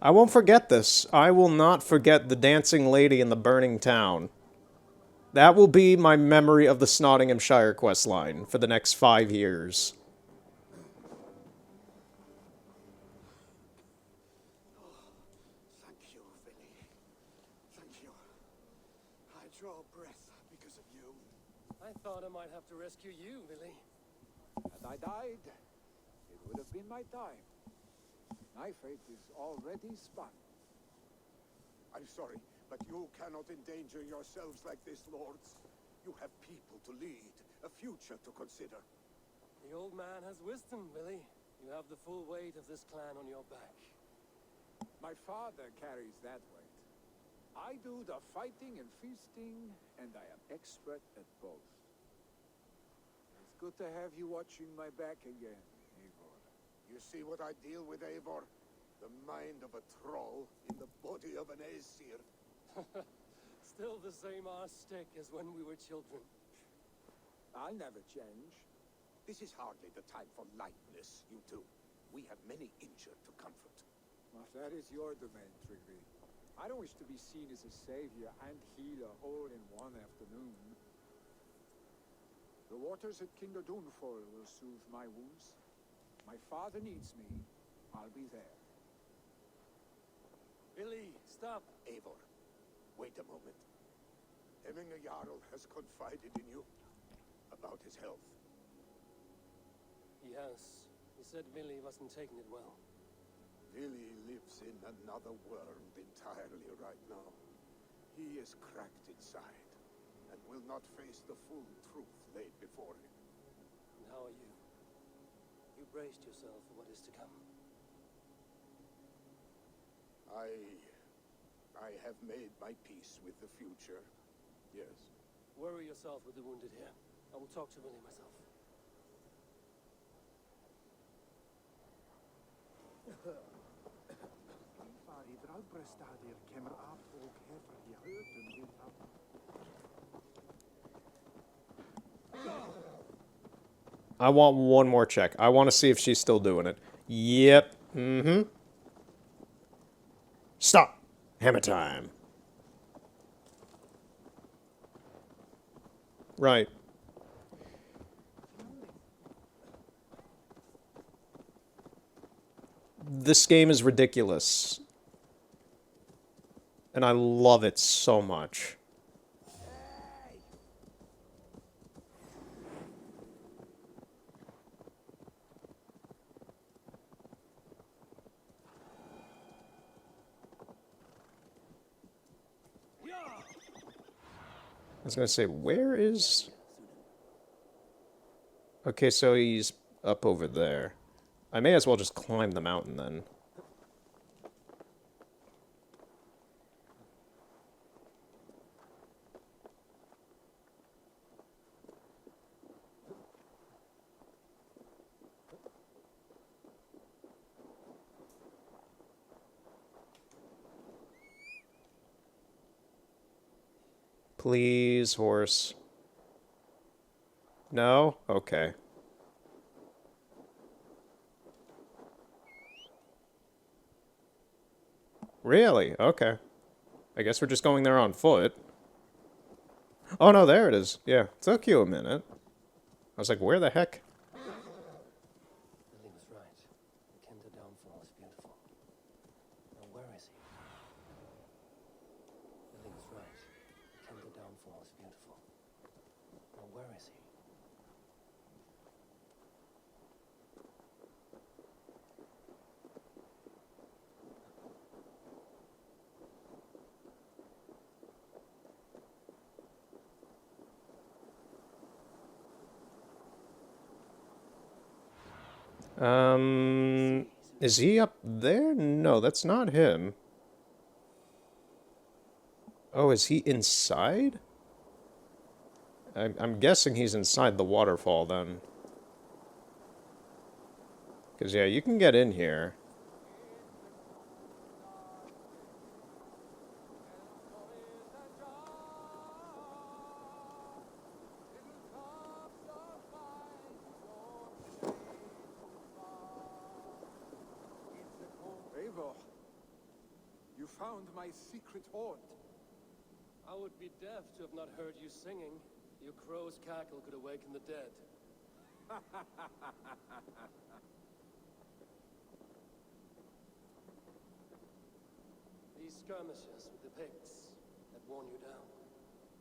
I won't forget this. I will not forget the dancing lady in the burning town. That will be my memory of the Snottinghamshire quest line for the next 5 years. Thank you, Vinny. Thank you. I draw breath because of you. I thought I might have to rescue you, Billy. Had I died, it would have been my time. My fate is already spun. I'm sorry, but you cannot endanger yourselves like this, lords. You have people to lead, a future to consider. The old man has wisdom, Billy. You have the full weight of this clan on your back. My father carries that weight. I do the fighting and feasting, and I am expert at both. It's good to have you watching my back again, Eivor. You see what I deal with, Eivor? The mind of a troll in the body of an Aesir. Still the same arse stick as when we were children. I'll never change. This is hardly the time for lightness, you two. We have many injured to comfort. Well, that is your domain, Trigby. I don't wish to be seen as a savior and healer all in one afternoon. The waters at Kinder Dunfall will soothe my wounds. My father needs me. I'll be there. Billy, stop! Eivor, wait a moment. Hemminger Jarl has confided in you about his health. He has. He said Billy wasn't taking it well. Vili lives in another world entirely right now. He is cracked inside and will not face the full truth laid before him. And how are you? You braced yourself for what is to come. I have made my peace with the future. Yes. Worry yourself with the wounded here. I will talk to Billy myself. I want one more check. I want to see if she's still doing it. Yep. Mm-hmm. Stop. Hammer time. Right. This game is ridiculous. And I love it so much. I was gonna say, where is... Okay, so he's up over there. I may as well just climb the mountain then. Please, horse. No? Okay. Really? Okay. I guess we're just going there on foot. Oh no, there it is. Yeah, took you a minute. I was like, where the heck? Billy was right. The Kinder downfall is beautiful. Now where is he? Billy was right. The Kinder downfall is beautiful. Now where is he? Is he up there? No, that's not him. Oh, is he inside? I'm guessing he's inside the waterfall then. Because, yeah, you can get in here. Eivor, you found my secret haunt. I would be deaf to have not heard you singing. Your crow's cackle could awaken the dead. These skirmishes with the pigs that worn you down.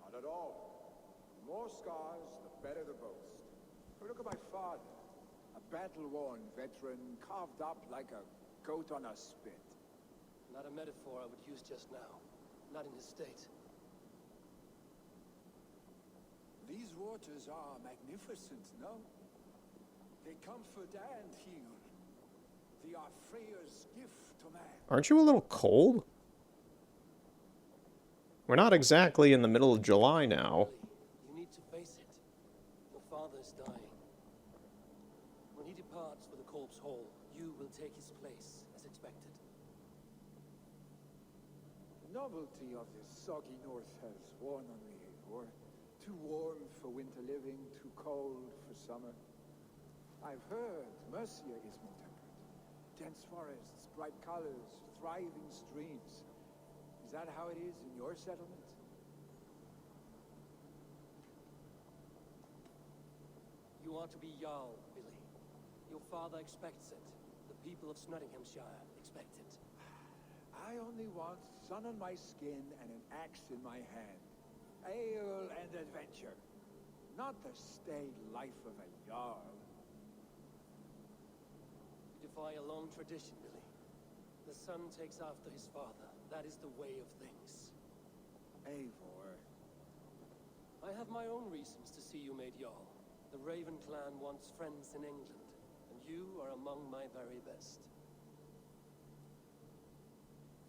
Not at all. The more scars, the better the boast. Look at my father. A battle-worn veteran, carved up like a goat on a spit. Not a metaphor I would use just now. Not in his state. These waters are magnificent, no? They comfort and heal. They are Freya's gift to man. Aren't you a little cold? We're not exactly in the middle of July now. You need to face it. Your father is dying. When he departs for the corpse hall, you will take his place, as expected. The novelty of this soggy north has worn on me, or too warm for winter living, too cold for summer. I've heard Mercia is more temperate. Dense forests, bright colors, thriving streams. Is that how it is in your settlement? You are to be Jarl, Billy. Your father expects it. The people of Nottinghamshire expect it. I only want sun on my skin and an axe in my hand. Ale and adventure. Not the staid life of a Jarl. You defy a long tradition, Billy. The son takes after his father. That is the way of things. Eivor. I have my own reasons to see you made Jarl. The Raven clan wants friends in England, and you are among my very best.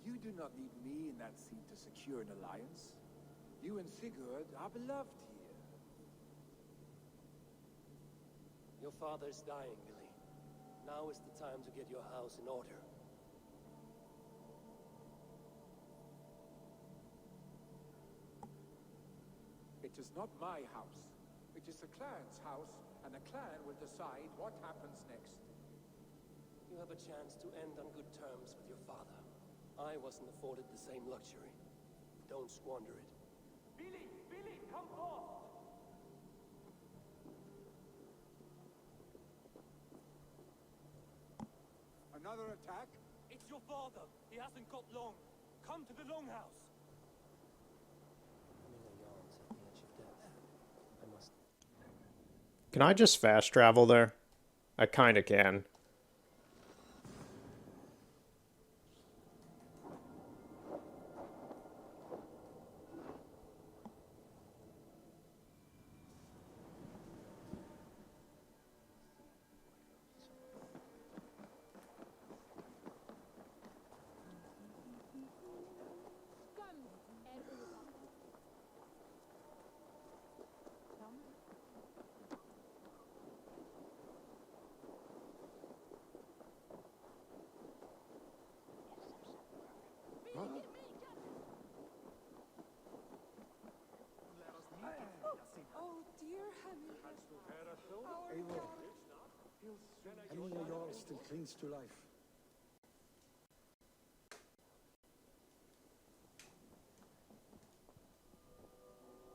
You do not need me in that seat to secure an alliance. You and Sigurd are beloved here. Your father is dying, Billy. Now is the time to get your house in order. It is not my house. It is the clan's house, and the clan will decide what happens next. You have a chance to end on good terms with your father. I wasn't afforded the same luxury. Don't squander it. Billy! Billy, come forth! Another attack? It's your father. He hasn't got long. Come to the longhouse. Yawns at the edge of death. I must. Can I just fast travel there? I kinda can. Oh dear, Henry. Anyone of yours still clings to life.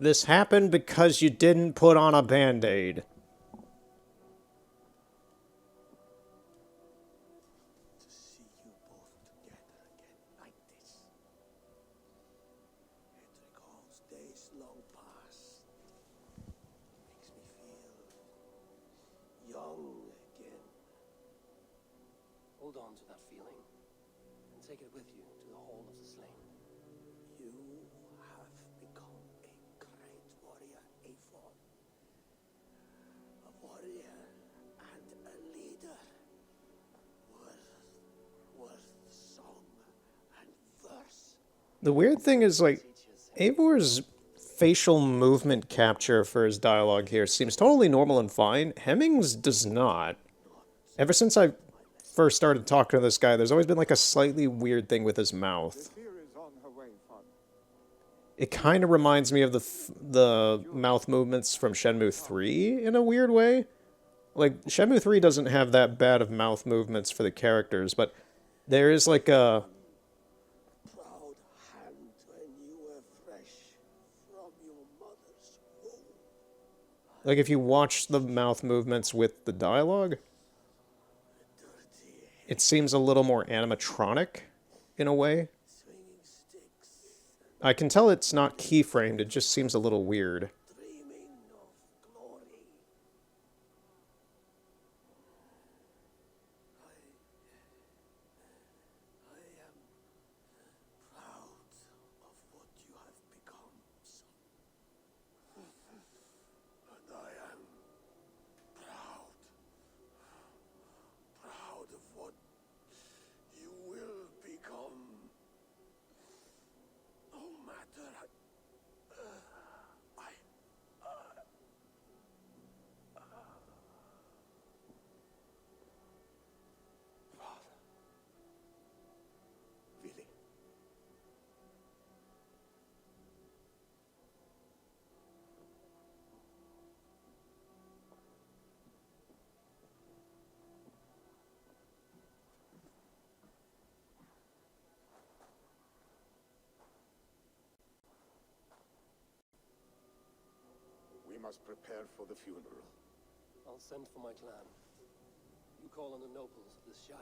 This happened because you didn't put on a band-aid. To see you both together again like this. It recalls days long past. Makes me feel young again. Hold on to that feeling and take it with you to the Hall of the Slain. You have become a great warrior, Avon. A warrior and a leader. Worth song and verse. The weird thing is, like, Eivor's facial movement capture for his dialogue here seems totally normal and fine. Hemming's does not. Ever since I first started talking to this guy, there's always been, like, a slightly weird thing with his mouth. Fear is on her way, father. It kind of reminds me of the mouth movements from Shenmue 3 in a weird way. Like, Shenmue 3 doesn't have that bad of mouth movements for the characters, but there is, like, a... Proud hand when you were fresh from your mother's womb. Like, if you watch the mouth movements with the dialogue, Dirty it seems a little more animatronic, in a way. swinging sticks, I can tell it's not keyframed, it just seems a little weird. dreaming of glory. I am proud of what you have become, son. And I am proud of what you will become. No matter Father. Really? We must prepare for the funeral. I'll send for my clan. You call on the nobles of this shire.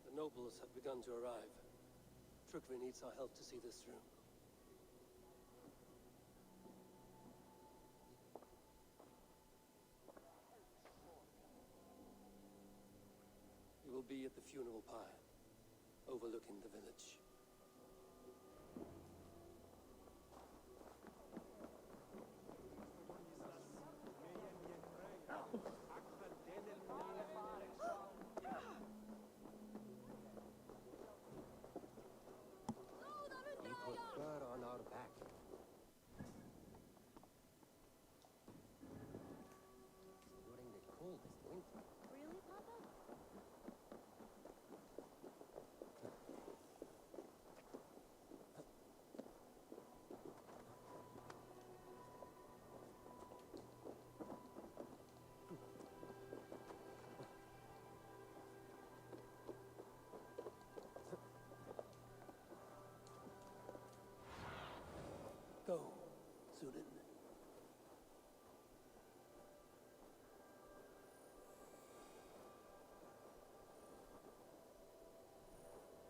The nobles have begun to arrive. Trukvi needs our help to see this through. We will be at the funeral pyre, overlooking the village.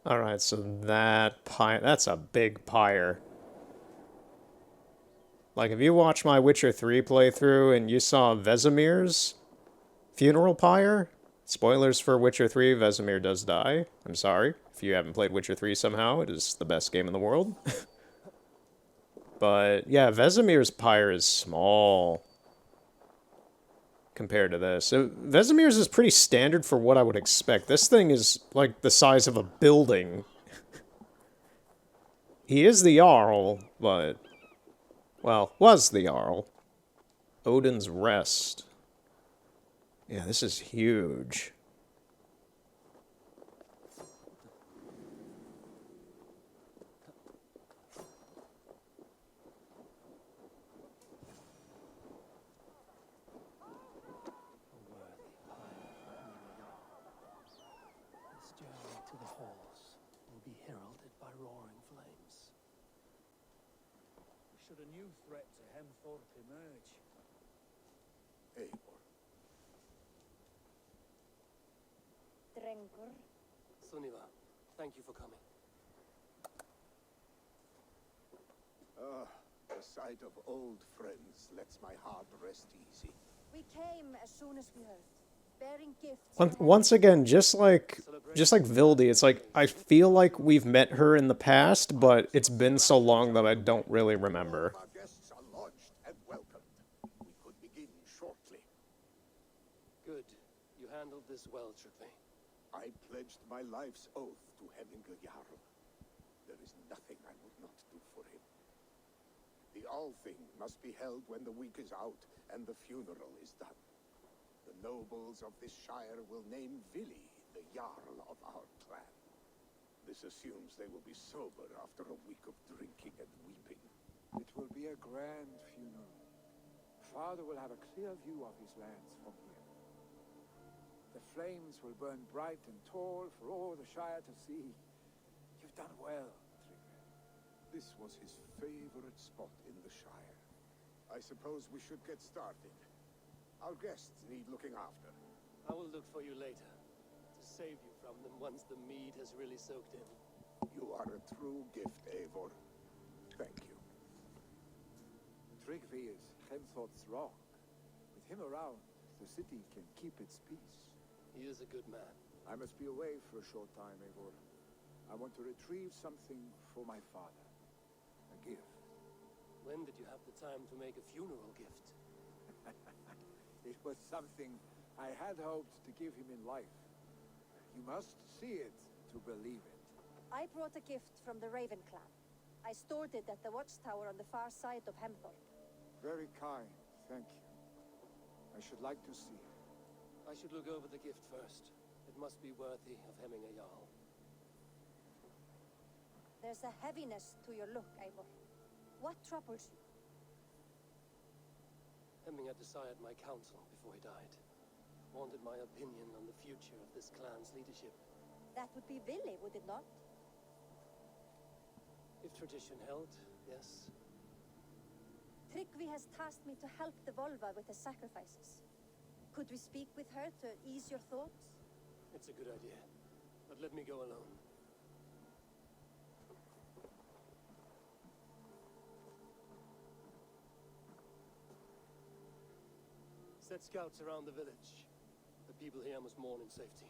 Alright, so that pyre, that's a big pyre. Like, if you watch my Witcher 3 playthrough and you saw Vesemir's funeral pyre, spoilers for Witcher 3, Vesemir does die. I'm sorry. If you haven't played Witcher 3 somehow, it is the best game in the world. But, yeah, Vesemir's pyre is small compared to this. So, Vesemir's is pretty standard for what I would expect. This thing is, like, the size of a building. He is the Jarl, but... well, was the Jarl. Odin's Rest. Yeah, this is huge. This journey to the halls will be heralded by roaring flames. Should a new threat to Hemthorpe emerge? Eivor. Drengur. Sunniva, thank you for coming. Ah, the sight of old friends lets my heart rest easy. We came as soon as we heard, bearing gifts. Once again, just like Vildy, it's like, I feel like we've met her in the past, but it's been so long that I don't really remember. Our guests are lodged and welcomed. We could begin shortly. Good. You handled this well, Trygve. I pledged my life's oath to Hemminger Jarl. There is nothing I would not do for him. The Althing must be held when the week is out and the funeral is done. The nobles of this shire will name Vili the Jarl of our clan. This assumes they will be sober after a week of drinking and weeping. It will be a grand funeral. Father will have a clear view of his lands from here. The flames will burn bright and tall for all the Shire to see. You've done well, Trygve. This was his favorite spot in the shire. I suppose we should get started. Our guests need looking after. I will look for you later, to save you from them once the mead has really soaked in. You are a true gift, Eivor. Thank you. Trygve is Hemthorpe's rock. With him around, the city can keep its peace. He is a good man. I must be away for a short time, Eivor. I want to retrieve something for my father. A gift. When did you have the time to make a funeral gift? It was something I had hoped to give him in life. You must see it to believe it. I brought a gift from the Raven clan. I stored it at the watchtower on the far side of Hemthorpe. Very kind, thank you. I should like to see it. I should look over the gift first. It must be worthy of Hemminger Jarl. There's a heaviness to your look, Eivor. What troubles you? Hemminger desired my counsel before he died. Wanted my opinion on the future of this clan's leadership. That would be Vili, would it not? If tradition held, yes. Trygve has tasked me to help the Volva with the sacrifices. Could we speak with her to ease your thoughts? It's a good idea. But let me go alone. Set scouts around the village. The people here must mourn in safety.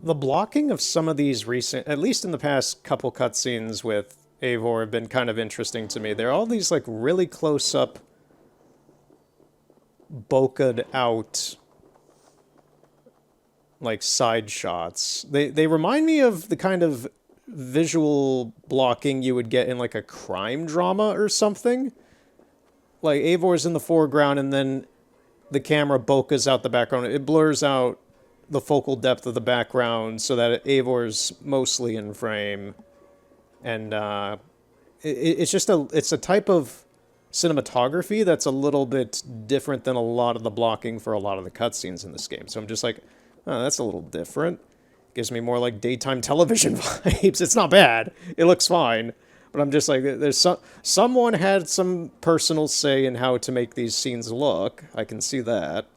The blocking of some of these recent, at least in the past couple cutscenes with Eivor, have been kind of interesting to me. There are all these, like, really close-up, bokeh'd out, like, side shots. They remind me of the kind of visual blocking you would get in, like, a crime drama or something. Like, Eivor's in the foreground, and then the camera bokehs out the background. It blurs out the focal depth of the background so that Eivor's mostly in frame. And it's just it's a type of cinematography that's a little bit different than a lot of the blocking for a lot of the cutscenes in this game. So I'm just like, oh, that's a little different. Gives me more like daytime television vibes. It's not bad. It looks fine. But I'm just like, there's someone had some personal say in how to make these scenes look. I can see that.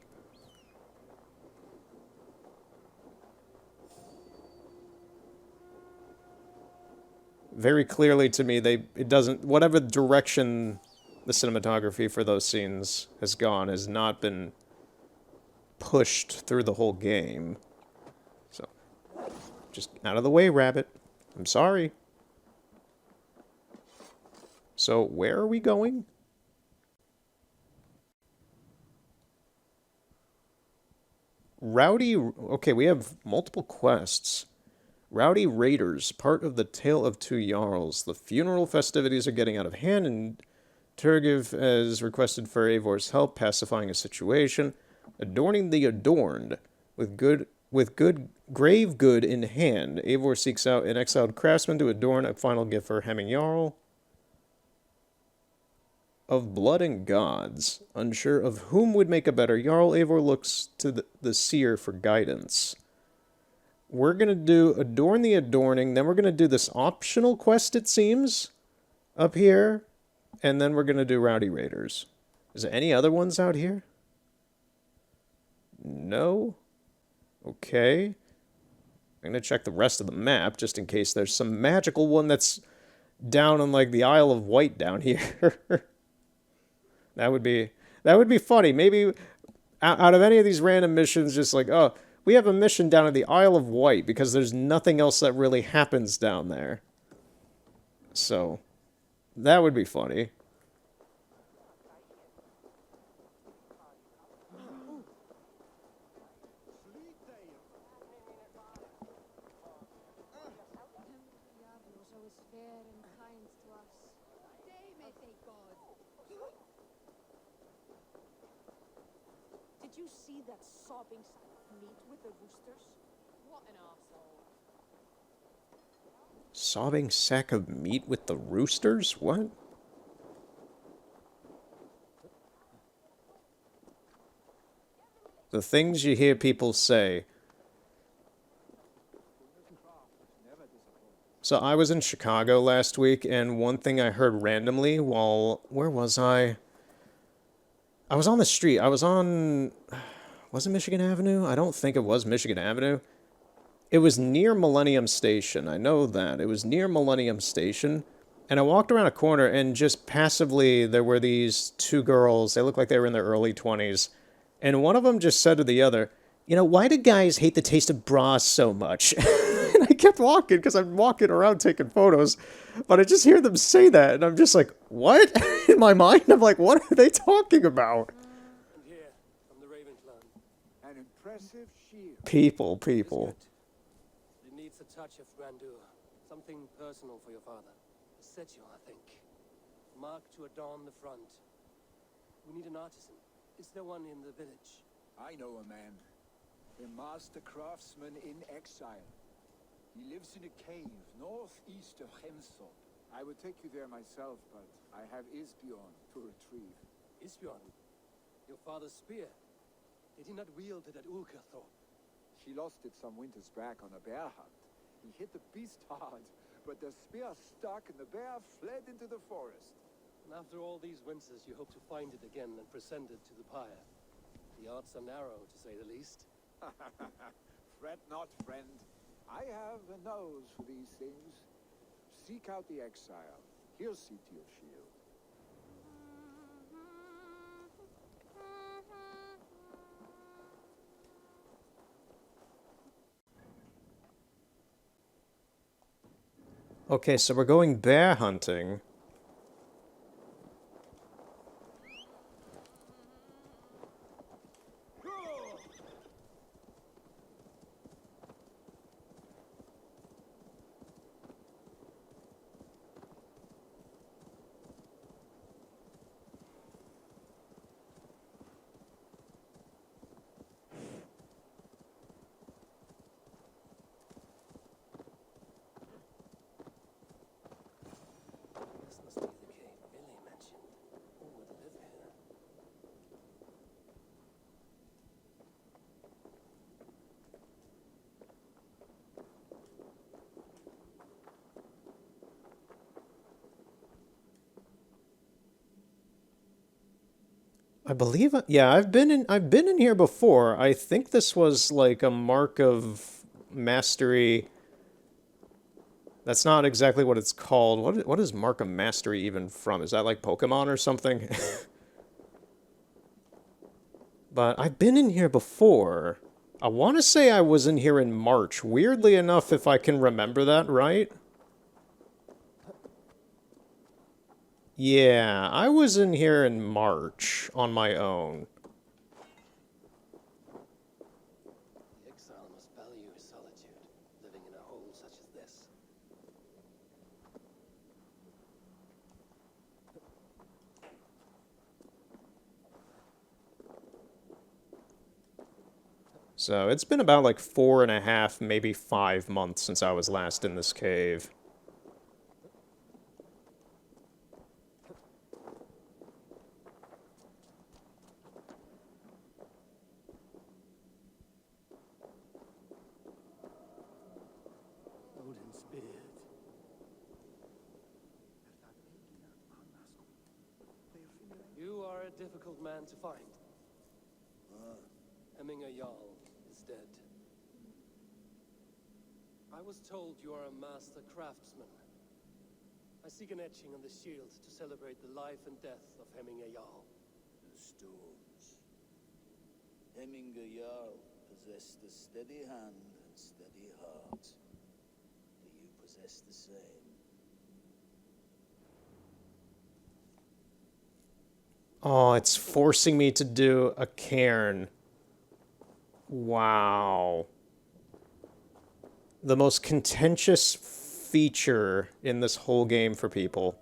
very clearly to me, it doesn't, whatever direction the cinematography for those scenes has gone has not been pushed through the whole game. So, just out of the way, rabbit. I'm sorry. So, where are we going? Rowdy... Okay, we have multiple quests. Rowdy Raiders, part of the Tale of Two Jarls. The funeral festivities are getting out of hand, and Turgiv has requested for Eivor's help pacifying a situation. Adorning the adorned, with grave good in hand, Eivor seeks out an exiled craftsman to adorn a final gift for Hemming Jarl. Of blood and gods, unsure of whom would make a better Jarl, Eivor looks to the seer for guidance. We're going to do Adorn the Adorning, then we're going to do this optional quest, it seems, up here, and then we're going to do Rowdy Raiders. Is there any other ones out here? No? Okay. I'm going to check the rest of the map, just in case there's some magical one that's down on, like, the Isle of Wight down here. That would be funny. Maybe out of any of these random missions, just like, oh, we have a mission down at the Isle of Wight because there's nothing else that really happens down there. So, that would be funny. Did you see that sobbing meat with the roosters? What an arsehole. Sobbing sack of meat with the roosters? What? The things you hear people say. So I was in Chicago last week, and one thing I heard randomly while... Where was I? I was on the street. I was on... Was it Michigan Avenue? I don't think it was Michigan Avenue. It was near Millennium Station. I know that. It was near Millennium Station. And I walked around a corner, and just passively, there were these two girls. They looked like they were in their early 20s. And one of them just said to the other, you know, why do guys hate the taste of bras so much? And I kept walking, because I'm walking around taking photos. But I just hear them say that, and I'm just like, what? In my mind, I'm like, what are they talking about? And here, from the Raven clan. An impressive shield. People. It needs a touch of grandeur. Something personal for your father. A statue, I think. Mark to adorn the front. We need an artisan. Is there one in the village? I know a man. A master craftsman in exile. He lives in a cave northeast of Hemthorpe. I would take you there myself, but I have Isbjorn to retrieve. Isbjorn? Your father's spear? Did he not wield it at Ulkerthorpe? He lost it some winters back on a bear hunt. He hit the beast hard, but the spear stuck and the bear fled into the forest. And after all these winters, you hope to find it again and present it to the pyre. The odds are narrow, to say the least. Fret not, friend. I have a nose for these things. Seek out the exile. He'll see to your shield. Okay, so we're going bear hunting. This must be the cave Billy mentioned. Who would live here? I believe, yeah, I've been in here before. I think this was like a mark of mastery That's not exactly what it's called. What is Mark of Mastery even from? Is that like Pokemon or something? But I've been in here before. I want to say I was in here in March. Weirdly enough, if I can remember that right. Yeah, I was in here in March on my own. The exile must value his solitude, living in a hole such as this. So it's been about like 4.5, maybe 5 months since I was last in this cave. Odin's beard. You are a difficult man to find. Hemminger Jarl is dead. I was told you are a master craftsman. I seek an etching on the shield to celebrate the life and death of Hemminger Jarl. The stones. Hemminger Jarl possessed a steady hand and steady heart. Do you possess the same? Oh, it's forcing me to do a cairn. Wow. The most contentious feature in this whole game for people.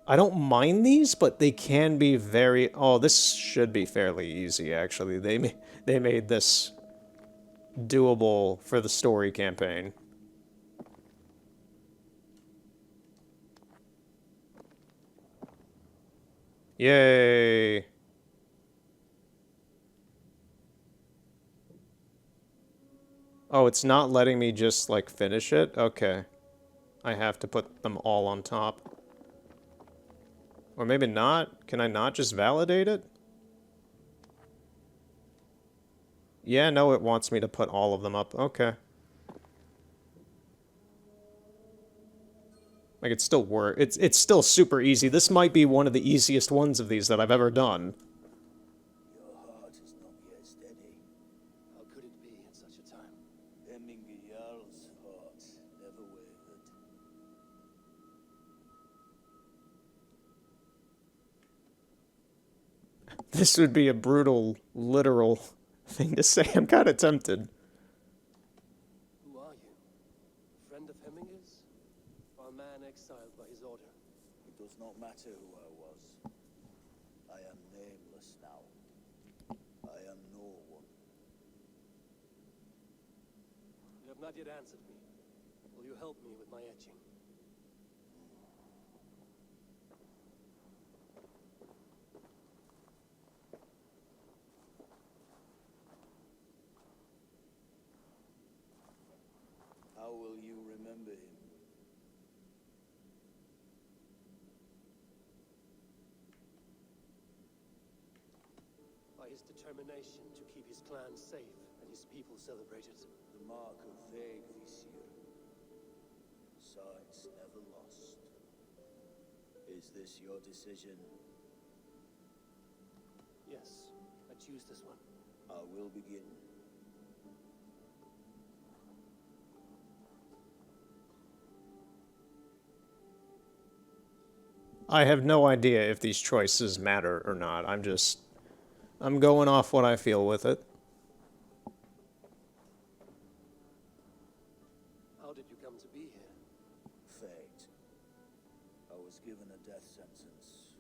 I don't mind these, but they can be very... Oh, this should be fairly easy, actually. They made this doable for the story campaign. Yay! Oh, it's not letting me just, like, finish it? Okay. I have to put them all on top. Or maybe not? Can I not just validate it? Yeah, no, it wants me to put all of them up. Okay. Like, it still works. It's still super easy. This might be one of the easiest ones of these that I've ever done. Your heart is not yet steady. How could it be at such a time? Hemminger Jarl's heart never wavered. This would be a brutal, literal thing to say. I'm kind of tempted. Who are you? A friend of Hemminger's? Or a man exiled by his order? It does not matter who I was. I am nameless now. I am no one. You have not yet answered me. Will you help me with my etching? How will you remember him? By his determination to keep his clan safe and his people celebrated. The mark of vague Visir. Signs never lost. Is this your decision? Yes, I choose this one. I will begin. I have no idea if these choices matter or not. I'm going off what I feel with it. How did you come to be here? Fate. I was given a death sentence.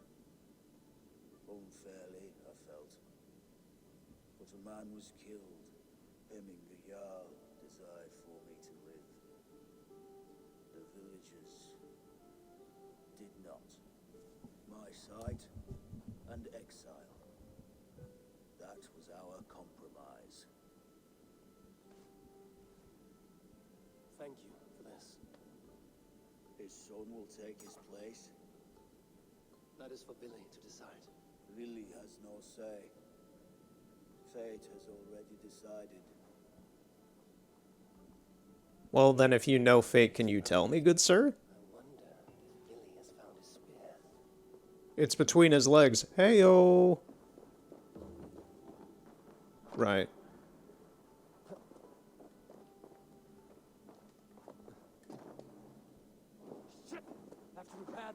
Unfairly, I felt. But a man was killed. Hemminger Jarl desired for me to live. The villagers did not. My sight and exile. That was our compromise. Thank you for this. His son will take his place. That is for Billy to decide. Lily has no say. Fate has already decided. Well, then if you know fate, can you tell me, good sir? I wonder if Billy has found his spear. It's between his legs. Hey-o! Right. Shit! I have to repair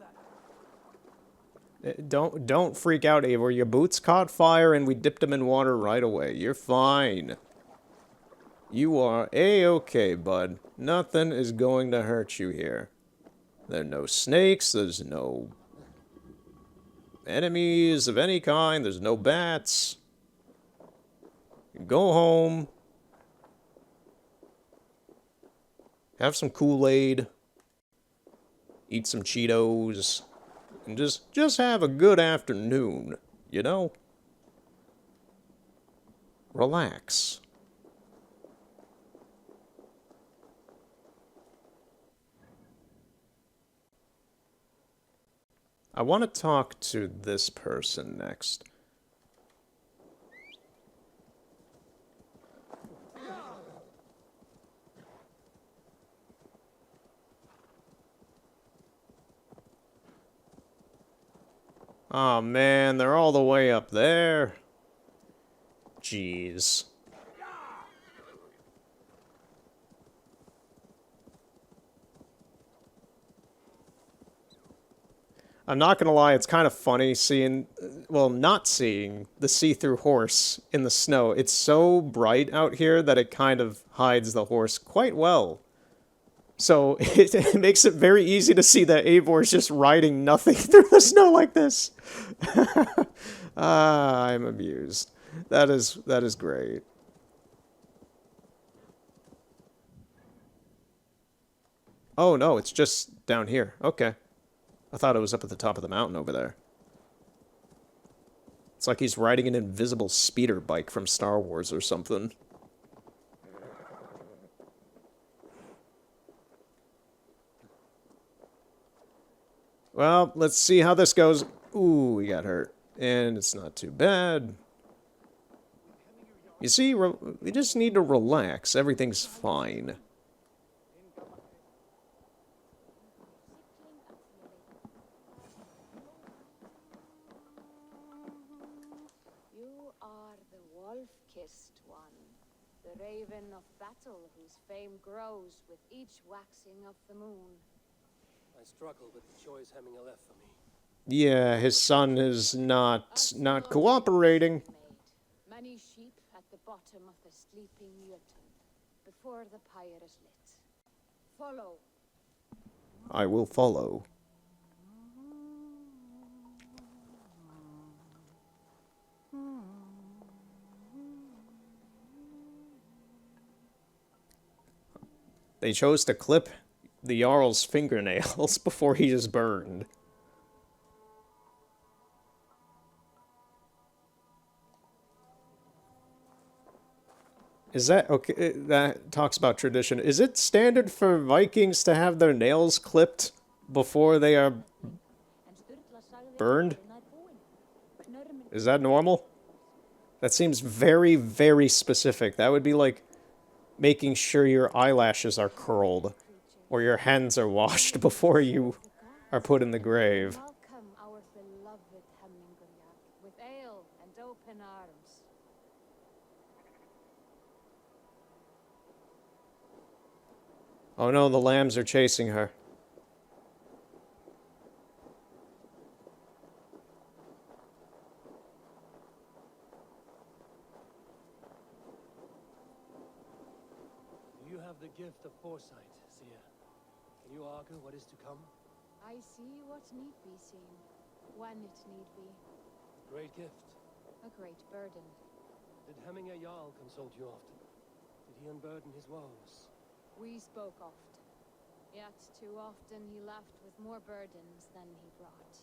that. Don't freak out, Eivor. Your boots caught fire and we dipped them in water right away. You're fine. You are A-okay, bud. Nothing is going to hurt you here. There are no snakes, there's no enemies of any kind, there's no bats. Go home. Have some Kool-Aid. Eat some Cheetos. And just have a good afternoon, you know? Relax. I want to talk to this person next. Oh man, they're all the way up there. Jeez. I'm not gonna lie, it's kind of funny seeing, well, not seeing the see-through horse in the snow. It's so bright out here that it kind of hides the horse quite well. So it makes it very easy to see that Eivor's just riding nothing through the snow like this. I'm amused. That is great. Oh no, it's just down here. Okay. I thought it was up at the top of the mountain over there. It's like he's riding an invisible speeder bike from Star Wars or something. Well, let's see how this goes. Ooh, he got hurt. And it's not too bad. You see, we just need to relax. Everything's fine. You are the wolf-kissed one, the raven of battle whose fame grows with each waxing of the moon. I struggle with the choice Hemminger left for me. Yeah, his son is not cooperating. Many sheep at the bottom of the sleeping Jötun, before the pyre is lit. Follow. I will follow. They chose to clip the Jarl's fingernails before he is burned. Is that okay? That talks about tradition. Is it standard for Vikings to have their nails clipped before they are burned? Is that normal? That seems very, very specific. That would be like making sure your eyelashes are curled or your hands are washed before you are put in the grave. Welcome our beloved Hemminger with ale and open arms. Oh no, the lambs are chasing her. You have the gift of foresight, Seer. Can you argue what is to come? I see what need be seen, when it need be. Great gift. A great burden. Did Hemminger Jarl consult you often? Did he unburden his woes? We spoke oft, yet too often he left with more burdens than he brought.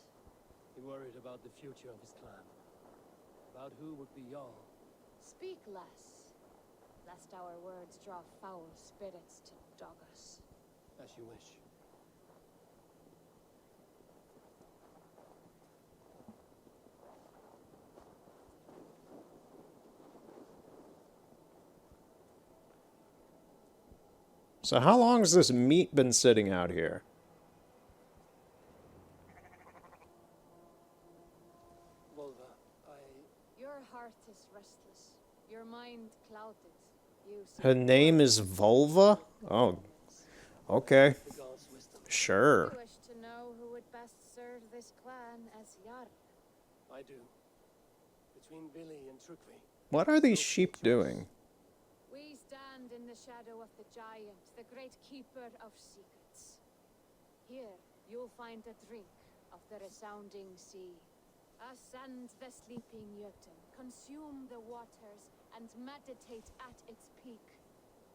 He worried about the future of his clan. About who would be Jarl. Speak less, lest our words draw foul spirits to dog us. As you wish. So how long has this meat been sitting out here? Volva, Your heart is restless, your mind clouded. You seek Her name is Vulva? Oh, okay. the gods' wisdom. Sure. You wish to know who would best serve this clan as Jarl. I do. Between Vili and Trukvi. What are these sheep doing? We stand in the shadow of the giant, the great keeper of secrets. Here, you'll find a drink of the resounding sea. Ascend the sleeping Jötun, consume the waters, and meditate at its peak.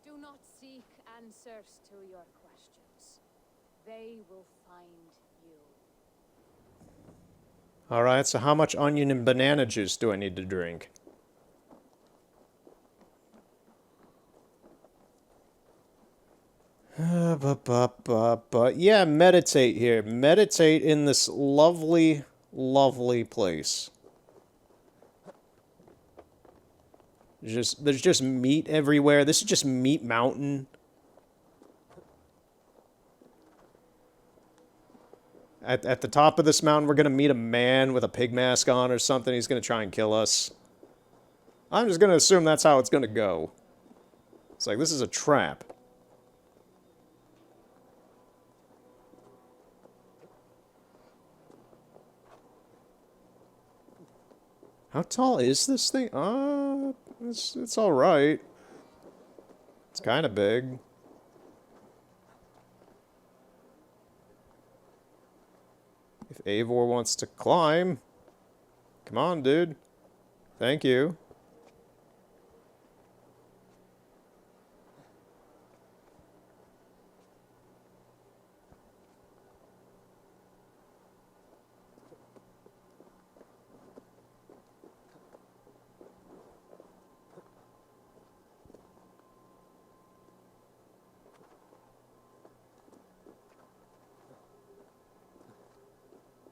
Do not seek answers to your questions. They will find you. Alright, so how much onion and banana juice do I need to drink? Yeah, meditate here. Meditate in this lovely, lovely place. There's just meat everywhere. This is just Meat Mountain. At the top of this mountain, we're gonna meet a man with a pig mask on or something. He's gonna try and kill us. I'm just gonna assume that's how it's gonna go. It's like, this is a trap. How tall is this thing? It's alright. It's kind of big. If Eivor wants to climb. Come on, dude. Thank you.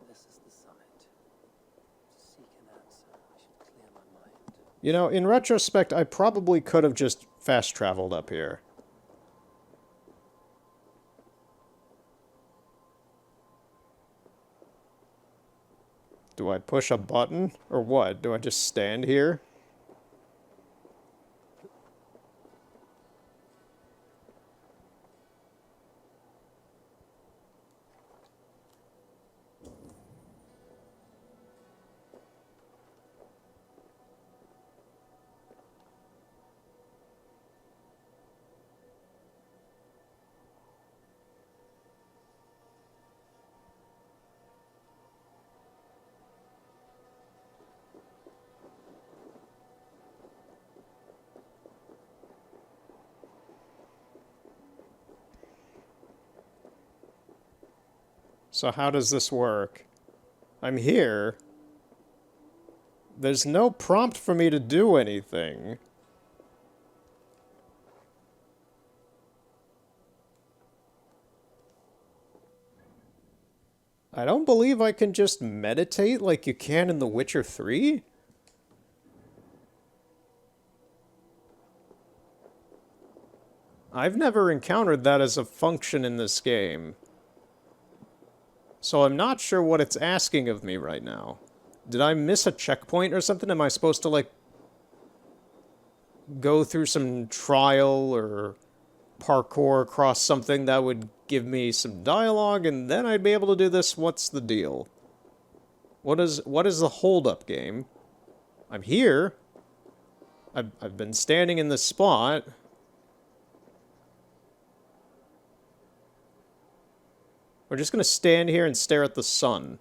This is the summit. To seek an answer, I should clear my mind. You know, in retrospect, I probably could have just fast traveled up here. Do I push a button? Or what? Do I just stand here? So how does this work? I'm here. There's no prompt for me to do anything. I don't believe I can just meditate like you can in The Witcher 3. I've never encountered that as a function in this game. So I'm not sure what it's asking of me right now. Did I miss a checkpoint or something? Am I supposed to, like, go through some trial or parkour across something that would give me some dialogue and then I'd be able to do this? What's the deal? What is the hold-up game? I'm here. I've been standing in this spot. We're just gonna stand here and stare at the sun.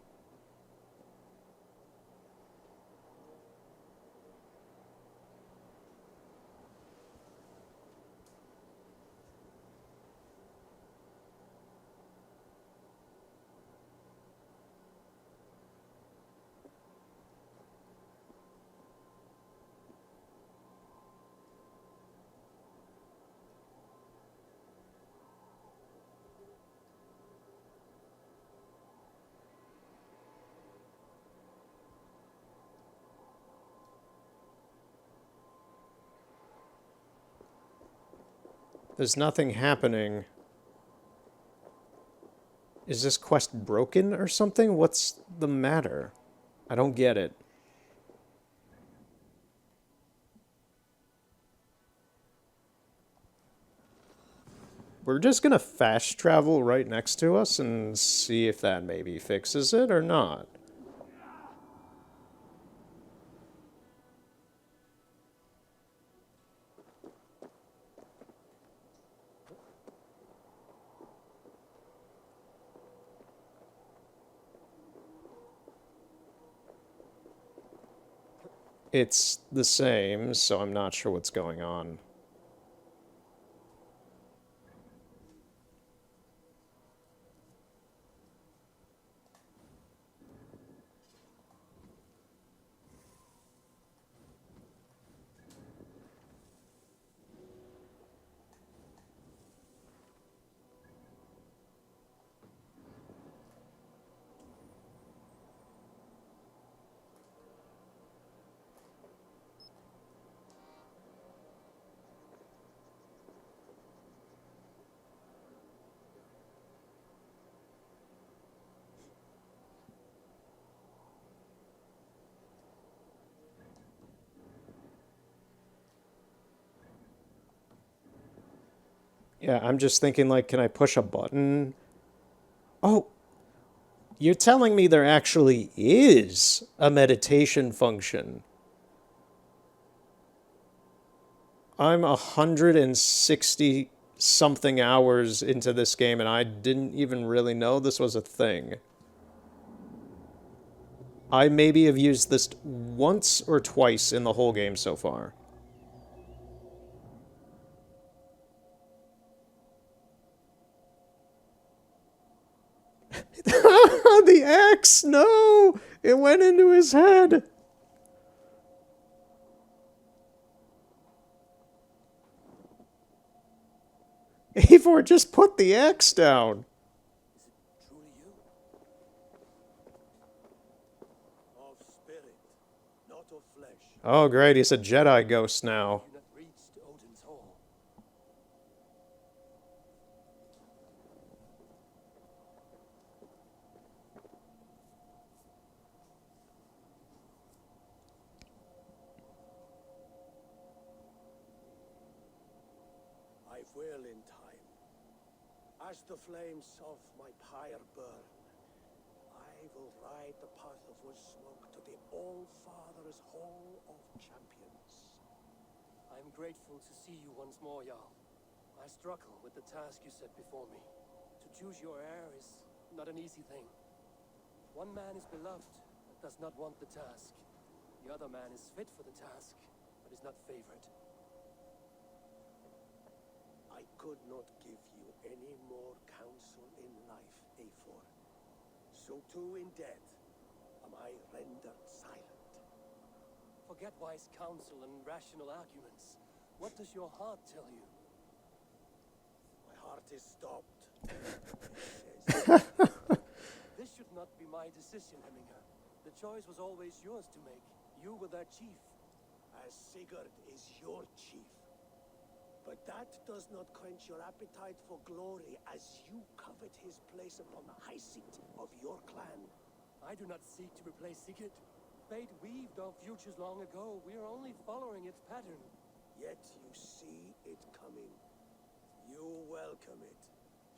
There's nothing happening. Is this quest broken or something? What's the matter? I don't get it. We're just gonna fast travel right next to us and see if that maybe fixes it or not. It's the same, so I'm not sure what's going on. Yeah, I'm just thinking, like, can I push a button? Oh, you're telling me there actually is a meditation function. I'm 160 something hours into this game and I didn't even really know this was a thing. I maybe have used this once or twice in the whole game so far. The axe! No! It went into his head! Eivor, just put the axe down! Truly you? Of spirit, not of flesh. Oh great, he's a Jedi ghost now. You not reached Odin's hall. I will in time. As the flames of my pyre burn, I will ride the path of wood smoke to the All-Father's Hall of Champions. I am grateful to see you once more, Jarl. I struggle with the task you set before me. To choose your heir is not an easy thing. One man is beloved, but does not want the task. The other man is fit for the task, but is not favored. I could not give you any more counsel in life, Eivor. So too in death am I rendered silent. Forget wise counsel and rational arguments. What does your heart tell you? My heart is stopped. It says, This should not be my decision, Hemminger. The choice was always yours to make. You were their chief. as Sigurd is your chief. But that does not quench your appetite for glory as you covet his place upon the high seat of your clan. I do not seek to replace Sigurd. Fate weaved our futures long ago. We are only following its pattern. Yet you see it coming. You welcome it.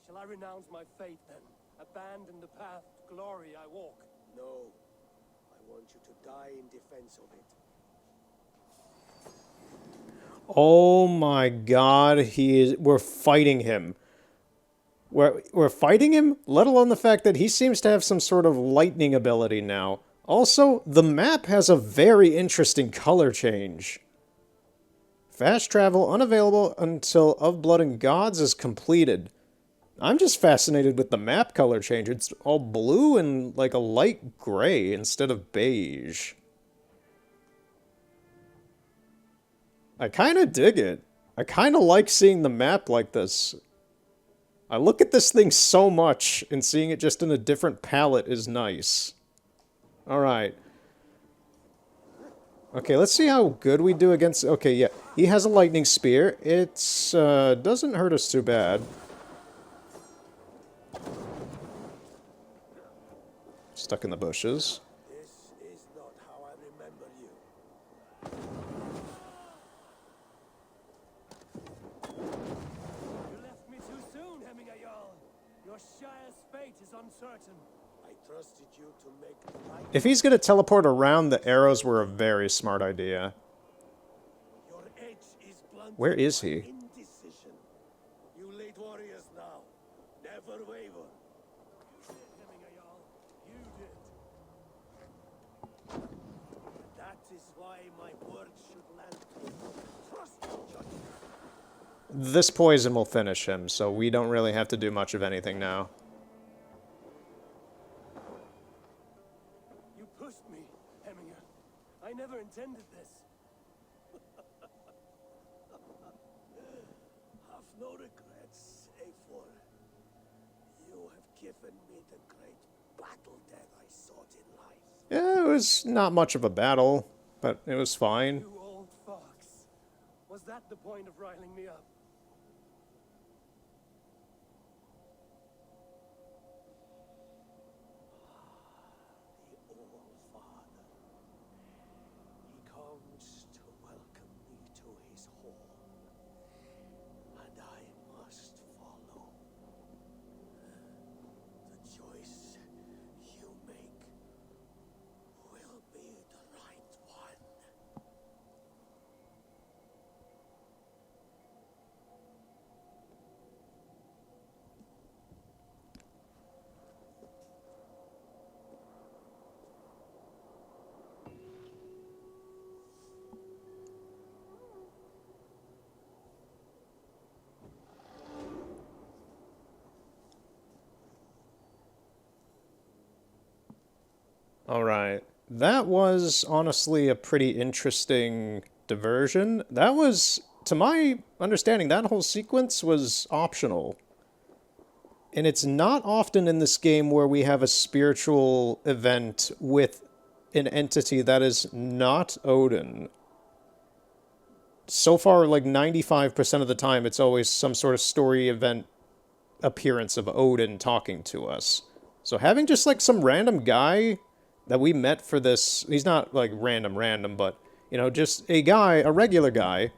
Shall I renounce my faith then? Abandon the path to glory I walk? No. I want you to die in defense of it. Oh my god, we're fighting him. We're fighting him, let alone the fact that he seems to have some sort of lightning ability now. Also, the map has a very interesting color change. Fast travel unavailable until Of Blood and Gods is completed. I'm just fascinated with the map color change. It's all blue and like a light gray instead of beige. I kind of dig it. I kind of like seeing the map like this. I look at this thing so much, and seeing it just in a different palette is nice. Alright. Okay, let's see how good we do against... Okay, yeah. He has a lightning spear. It doesn't hurt us too bad. Stuck in the bushes. This is not how I remember you. You left me too soon, Hemminger Jarl. Your Shire's fate is uncertain. I trusted you to make the right. If he's gonna teleport around, the arrows were a very smart idea. Your edge is blunted Where is by he? indecision. You late warriors now. Never waver. You did, Hemminger Jarl. You did. That is why my words should land true. Trust your judgment. This poison will finish him, so we don't really have to do much of anything now. You pushed me, Hemminger. I never intended this. Have no regrets, A4. You have given me the great battle that I sought in life. Yeah, it was not much of a battle, but it was fine. You old fox. Was that the point of riling me up? The All-Father. He comes to welcome me to his hall, and I must follow. The choice you make will be the right one. Alright. That was honestly a pretty interesting diversion. That was, to my understanding, that whole sequence was optional. And it's not often in this game where we have a spiritual event with an entity that is not Odin. So far, like 95% of the time, it's always some sort of story event appearance of Odin talking to us. So having just like some random guy that we met for this, he's not like random, but, you know, just a guy, a regular guy,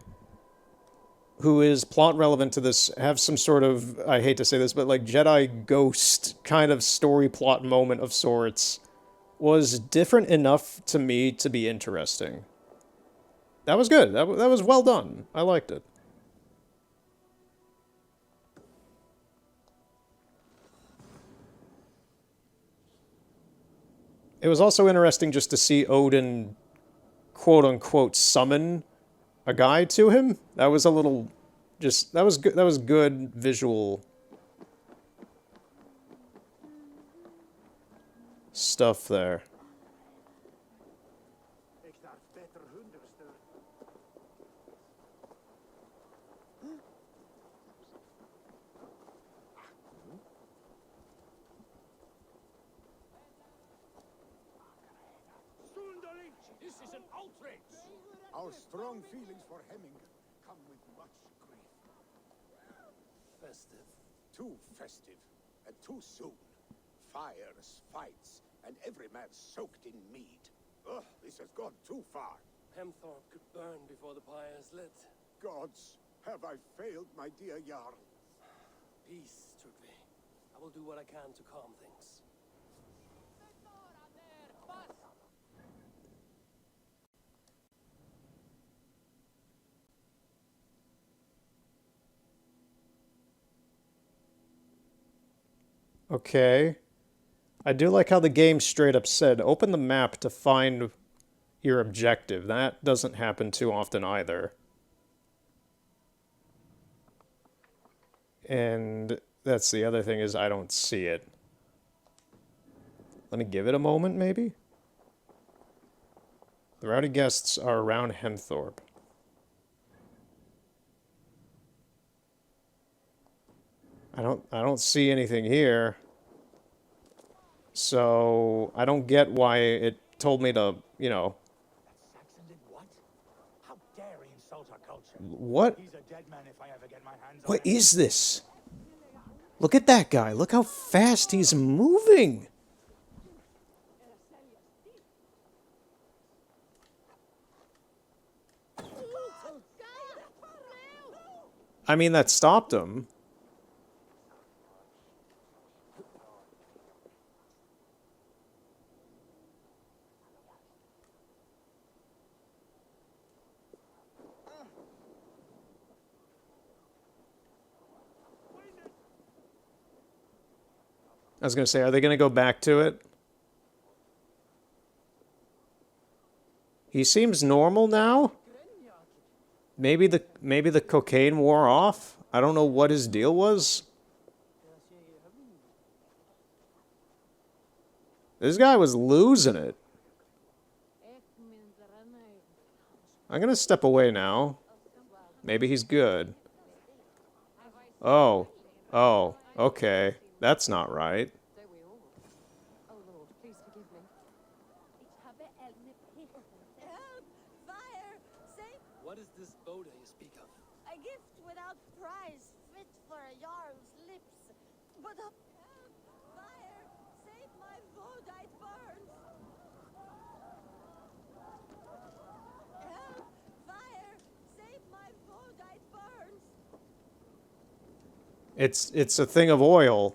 who is plot relevant to this, have some sort of, I hate to say this, but like Jedi ghost kind of story plot moment of sorts, was different enough to me to be interesting. That was good. That was well done. I liked it. It was also interesting just to see Odin, quote-unquote, summon a guy to him. That was a little, just, that was good, visual stuff there. This is an outrage! Our strong feelings for Hemming come with much grief. Festive. Too festive, and too soon. Fires, fights, and every man soaked in mead. Ugh, this has gone too far. Hemthorpe could burn before the pyre is lit. Gods, have I failed my dear Jarl? Peace, Trugvi. I will do what I can to calm things. Okay. I do like how the game straight up said, open the map to find your objective. That doesn't happen too often either. And that's the other thing, is I don't see it. Let me give it a moment, maybe? The rowdy guests are around Hemthorpe. I don't see anything here. So I don't get why it told me to, you know. Saxon did what? How dare he insult our culture? What? He's a dead man if I ever get my hands on What him. is this? Look at that guy. Look how fast he's moving. I mean, that stopped him. I was gonna say, are they gonna go back to it? He seems normal now. Maybe the cocaine wore off. I don't know what his deal was. This guy was losing it. I'm gonna step away now. Maybe he's good. Oh. Oh. Okay. That's not right. Oh Lord, please forgive me. Help! Fire! Save! What is this Boda you speak of? A gift without price, fit for a jarl's lips. But help! Fire! Save my Vodite burns! Help! Fire! Save my Vodite burns! It's a thing of oil.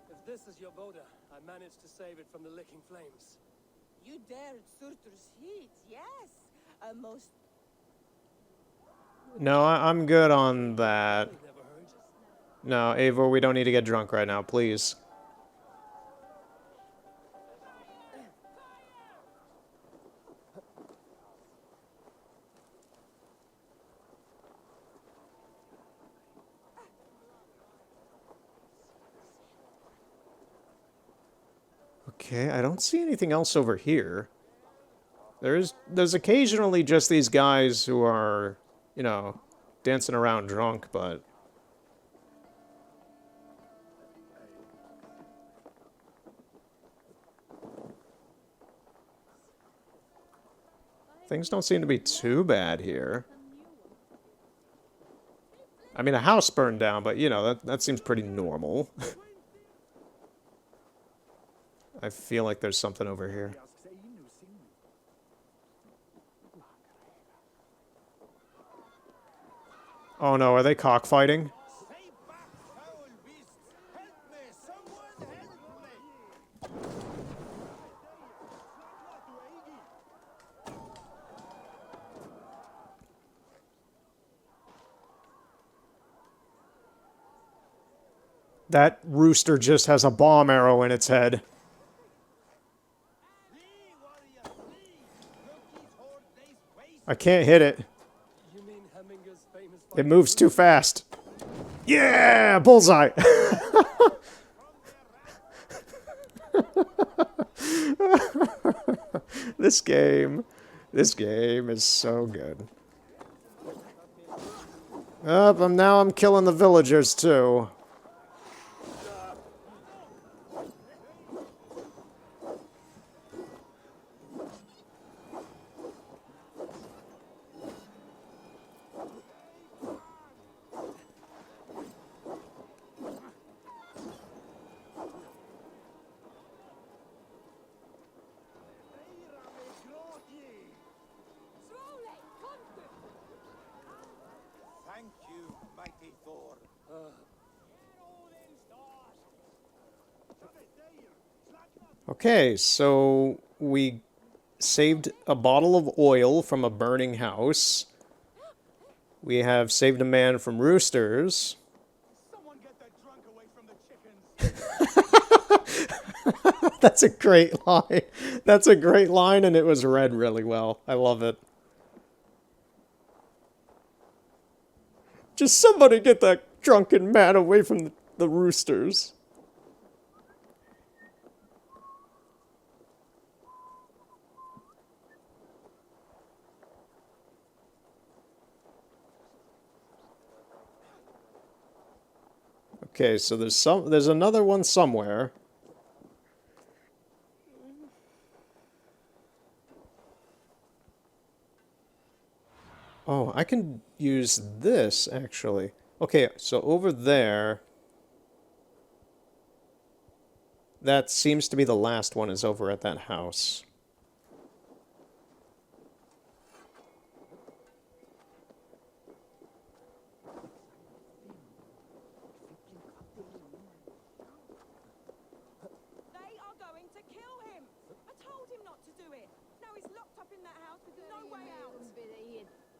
If this is your Boda, I managed to save it from the licking flames. You dared Surtur's heat, yes! A most No, I'm good on that. Never heard. No, Eivor, we don't need to get drunk right now, please. Okay, I don't see anything else over here. There's occasionally just these guys who are, you know, dancing around drunk, but things don't seem to be too bad here. I mean, a house burned down, but, you know, that seems pretty normal. I feel like there's something over here. Oh no, are they cockfighting? That rooster just has a bomb arrow in its head. I can't hit it. You mean Hemminger's famous It moves too fast. Yeah! Bullseye! This game is so good. Now I'm killing the villagers too. Thank you, mighty Thor. Okay, so we saved a bottle of oil from a burning house. We have saved a man from roosters. Someone get that drunk away from the chickens. That's a great line. That's a great line, and it was read really well. I love it. Just somebody get that drunken man away from the roosters. Okay, so there's another one somewhere. Oh, I can use this, actually. Okay, so over there... That seems to be the last one is over at that house. They are going to kill him. I told him not to do it. Now he's locked up in that house with no way out.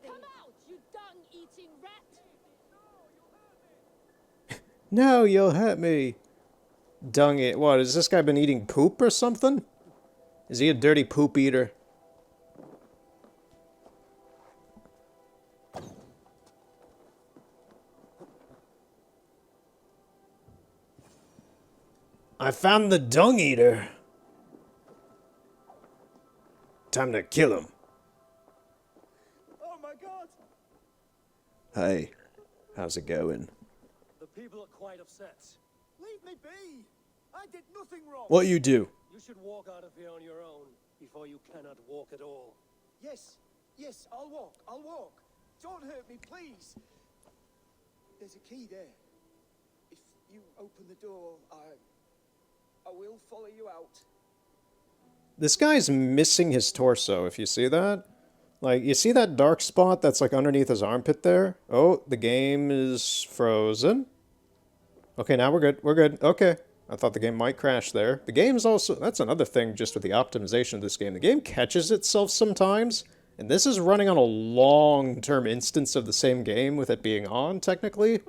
Come out, you dung-eating rat! No, you'll hurt me. Dung it. What, has this guy been eating poop or something? Is he a dirty poop eater? I found the dung eater. Time to kill him. Oh my god! Hey, how's it going? The people are quite upset. Leave me be! I did nothing wrong! What you do? You should walk out of here on your own before you cannot walk at all. Yes, yes, I'll walk. Don't hurt me, please. There's a key there. If you open the door, I will follow you out. This guy's missing his torso, if you see that. Like, you see that dark spot that's like underneath his armpit there? Oh, the game is frozen. Okay, now we're good. We're good. Okay. I thought the game might crash there. The game's also... That's another thing just with the optimization of this game. The game catches itself sometimes. And this is running on a long-term instance of the same game with it being on, technically.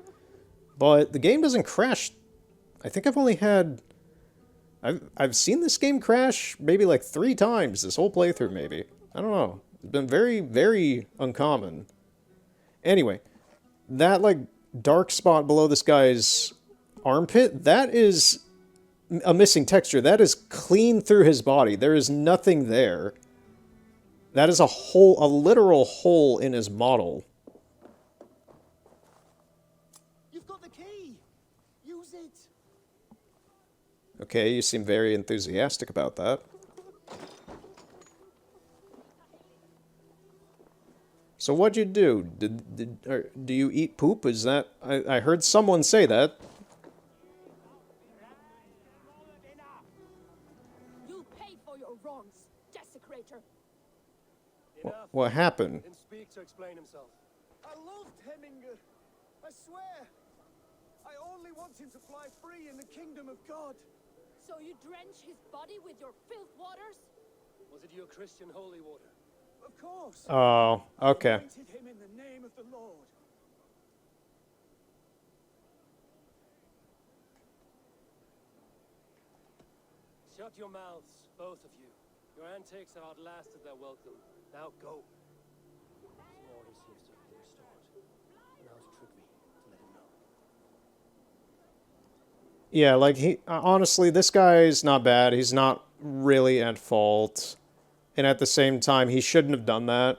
But the game doesn't crash. I think I've only had... I've seen this game crash maybe like 3 times this whole playthrough, maybe. I don't know. It's been very, very uncommon. Anyway, that like dark spot below this guy's armpit, that is a missing texture. That is clean through his body. There is nothing there. That is a literal hole in his model. You've got the key! Use it! Okay, you seem very enthusiastic about that. So what'd you do? Do you eat poop? Is that... I heard someone say that. You pay for your wrongs, desecrator. Enough. What happened? Didn't speak to explain himself. I loved Heminger. I swear. I only want him to fly free in the kingdom of God. So you drench his body with your filth waters? Was it your Christian holy water? Of course. Oh, okay. I anointed him in the name of the Lord. Shut your mouths, both of you. Your antics have outlasted their welcome. Now go. Order seems to have been restored. Now to Trigby to let him know. Yeah, like, honestly, this guy's not bad. He's not really at fault. And at the same time, he shouldn't have done that.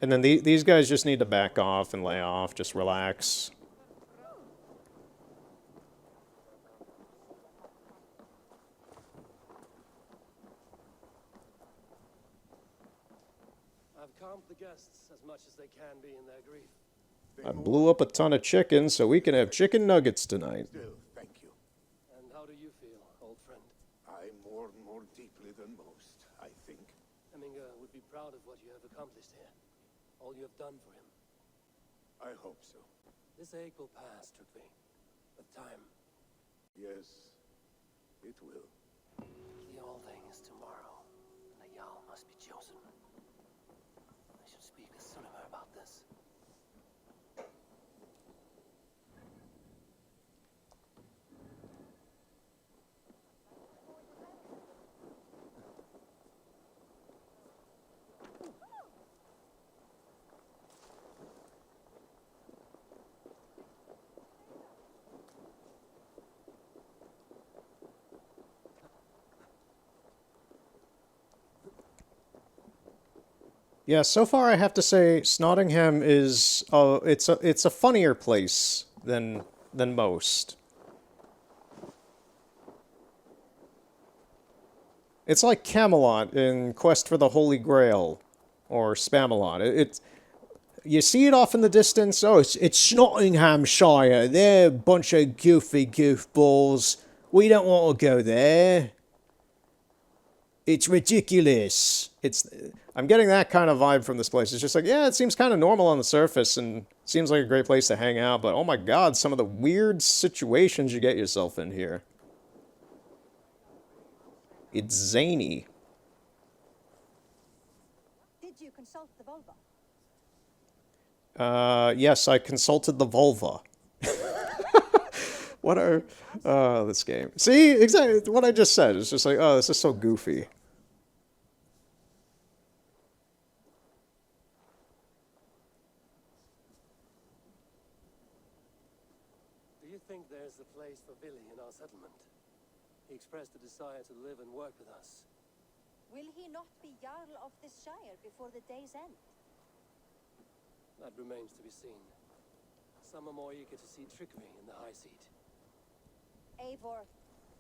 And then these guys just need to back off and lay off. Just relax. I've calmed the guests as much as they can be in their grief. I blew up a ton of chicken so we can have chicken nuggets tonight. Still, thank you. And how do you feel, old friend? I mourn more deeply than most, I think. Heminger would be proud of what you have accomplished here. All you have done for him. I hope so. This ache will pass, Trigby. With time. Yes, it will. The Althing is tomorrow, and a Jarl must be chosen. I should speak to Sunniva about this. Yeah, so far I have to say Snottingham is it's a funnier place than most. It's like Camelot in Quest for the Holy Grail, or Spamalot. You see it off in the distance. Oh, it's Nottinghamshire. They're a bunch of goofy goofballs. We don't want to go there. It's ridiculous. I'm getting that kind of vibe from this place. It's just like, yeah, it seems kind of normal on the surface and seems like a great place to hang out, but oh my god, some of the weird situations you get yourself in here. It's zany. Did you consult the vulva? Yes, I consulted the vulva. What are... this game. See, exactly what I just said. It's just like, oh, this is so goofy. Do you think there's a place for Billy in our settlement? He expressed a desire to live and work with us. Will he not be Jarl of this shire before the day's end? That remains to be seen. Some are more eager to see trickery in the high seat. Eivor,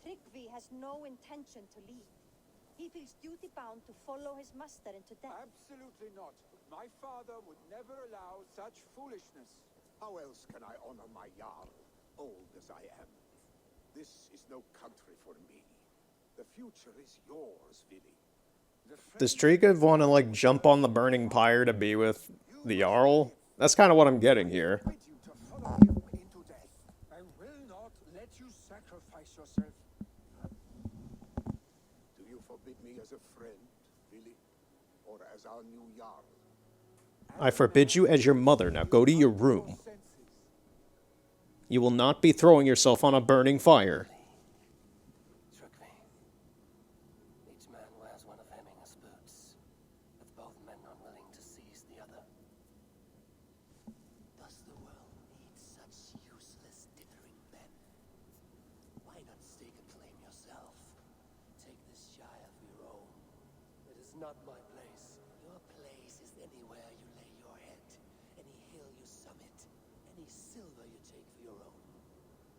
Tryggvi has no intention to leave. He feels duty-bound to follow his master into death. Absolutely not. My father would never allow such foolishness. How else can I honor my Jarl, old as I am? This is no country for me. The future is yours, Vili. Does Triga want to, like, jump on the burning pyre to be with the Jarl? That's kind of what I'm getting here. I will not let you sacrifice yourself. Do you forbid me as a friend, Vili? Or as our new Jarl? I forbid you as your mother. Now go to your room. You will not be throwing yourself on a burning fire. Trickery. Each man wears one of Hemminger's boots, with both men unwilling to seize the other. Does the world need such useless, dithering men? Why not stake a claim yourself? Take this shire for your own. It is not my place. Your place is anywhere you lay your head, any hill you summit, any silver you take for your own.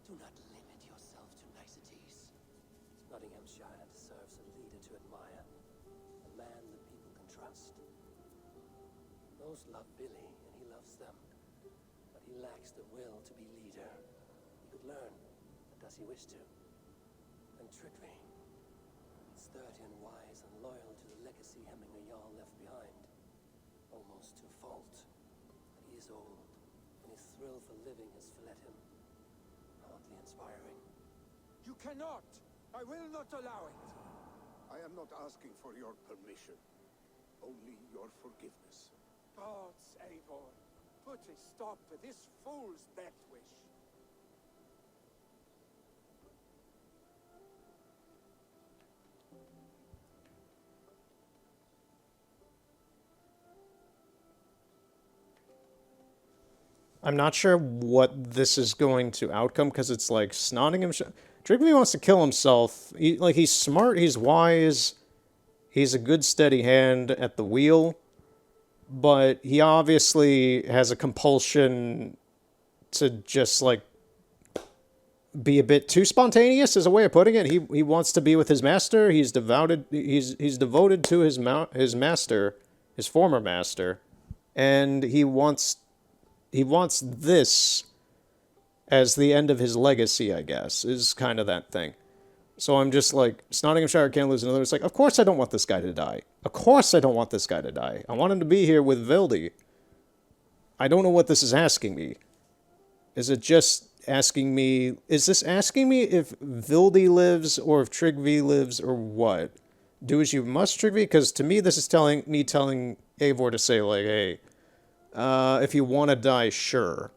Do not limit yourself to niceties. Nottinghamshire deserves a leader to admire, a man that people can trust. Those love Billy, and he loves them, but he lacks the will to be leader. He could learn, but does he wish to? And trickery. Sturdy and wise and loyal to the legacy Hemminger Jarl left behind, almost to a fault. But he is old, and his thrill for living has fled him. Hardly inspiring. You cannot! I will not allow it! I am not asking for your permission, only your forgiveness. Gods, Eivor, put a stop to this fool's death wish. I'm not sure what this is going to outcome, because it's like Nottinghamshire. Trigby wants to kill himself. He's smart, he's wise, he's a good steady hand at the wheel, but he obviously has a compulsion to just, like, be a bit too spontaneous, is a way of putting it. He wants to be with his master. He's devoted to his master, his former master, and he wants this as the end of his legacy, I guess, is kind of that thing. So I'm just like, Nottinghamshire can't lose another. It's like, of course I don't want this guy to die. Of course I don't want this guy to die. I want him to be here with Vildi. I don't know what this is asking me. Is it just asking me... Is this asking me if Vildi lives or if Tryggvi lives or what? Do as you must, Tryggvi? Because to me this is telling Eivor to say, like, hey, if you want to die, sure.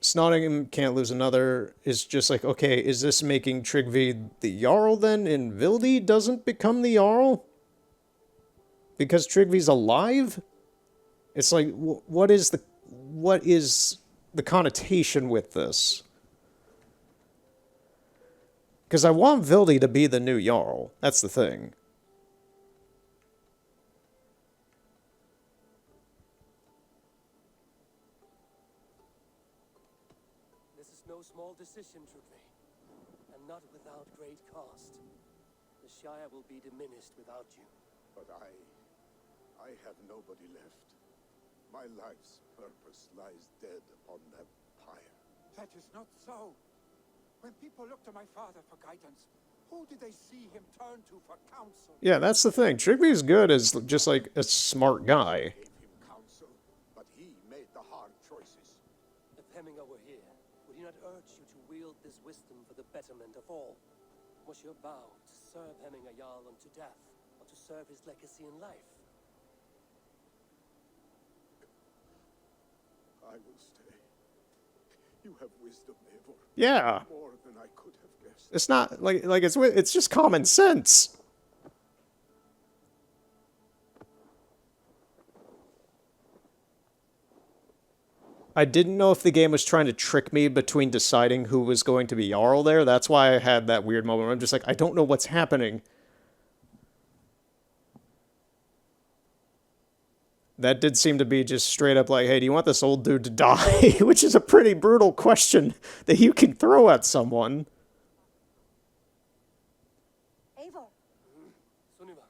Snottingham can't lose another is just like, okay, is this making Tryggvi the Jarl then, and Vildi doesn't become the Jarl? Because Tryggvi's alive? It's like, what is the connotation with this? Because I want Vildi to be the new Jarl. That's the thing. This is no small decision, Trygve, and not without great cost. The Shire will be diminished without you. But I have nobody left. My life's purpose lies dead upon that pyre. That is not so. When people look to my father for guidance, who did they see him turn to for counsel? Yeah, that's the thing. Trigby's good as just like a smart guy. Gave him counsel, but he made the hard choices. If Hemminger were here, would he not urge you to wield this wisdom for the betterment of all? Was your vow to serve Hemminger Jarl unto death, or to serve his legacy in life? I will stay. You have wisdom, Eivor. Yeah. More than I could have guessed. It's not like it's just common sense. I didn't know if the game was trying to trick me between deciding who was going to be Jarl there. That's why I had that weird moment where I'm just like, I don't know what's happening. That did seem to be just straight up like, hey, do you want this old dude to die? Which is a pretty brutal question that you can throw at someone. Eivor, Sunniva,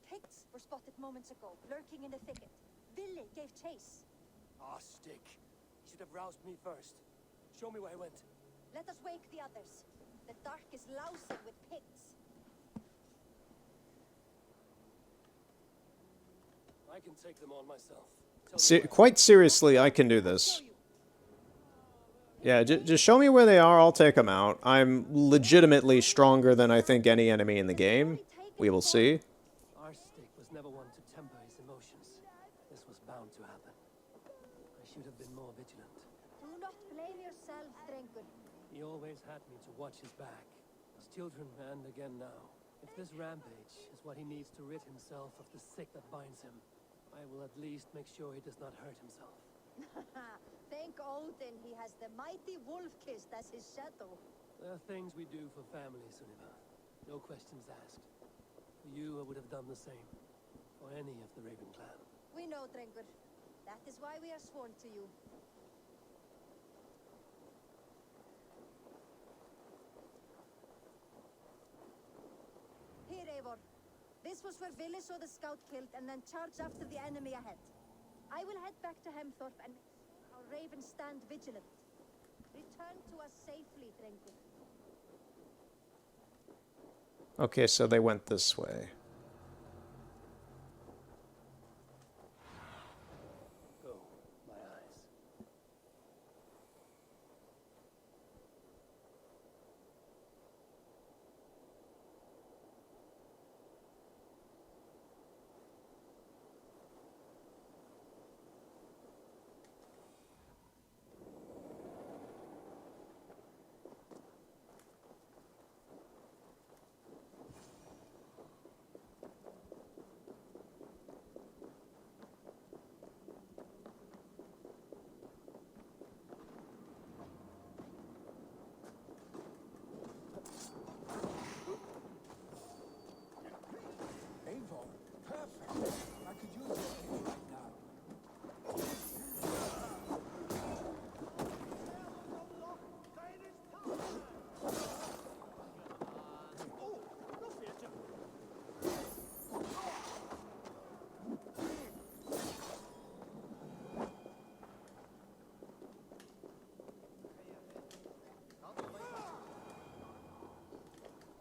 pigs were spotted moments ago, lurking in the thicket. Vili gave chase. ah, stick. You should have roused me first. Show me where he went. Let us wake the others. The dark is lousy with pigs. I can take them on myself. Tell me where. Quite seriously, I can do this. Yeah, just show me where they are, I'll take them out. I'm legitimately stronger than I think any enemy in the game. We will see. Our stick was never one to temper his emotions. This was bound to happen. I should have been more vigilant. Do not blame yourself, Drengur. He always had me to watch his back. As children and again now. If this rampage is what he needs to rid himself of the sick that binds him, I will at least make sure he does not hurt himself. Thank Odin he has the mighty wolf-kissed as his shadow. There are things we do for family, Sunniva. No questions asked. For you, I would have done the same. For any of the Raven clan. We know, Drengur. That is why we are sworn to you. Here, Eivor. This was where Vili saw the scout killed and then charged after the enemy ahead. I will head back to Hemthorpe and our ravens stand vigilant. Return to us safely, Drengur. Okay, so they went this way. Go, my eyes. Eivor, perfect. I could use your aid right now.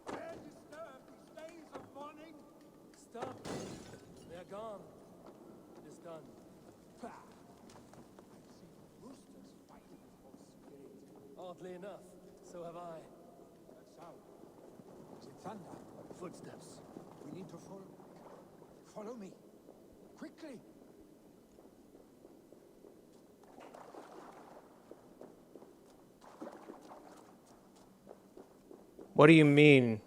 Where disturb these days of mourning? Stop! They're gone. It is done. Bah! I've seen roosters fight before spirits. Oddly enough, so have I. That sound. Is it thunder? Footsteps. We need to fall back. Follow me. Quickly! What do you mean?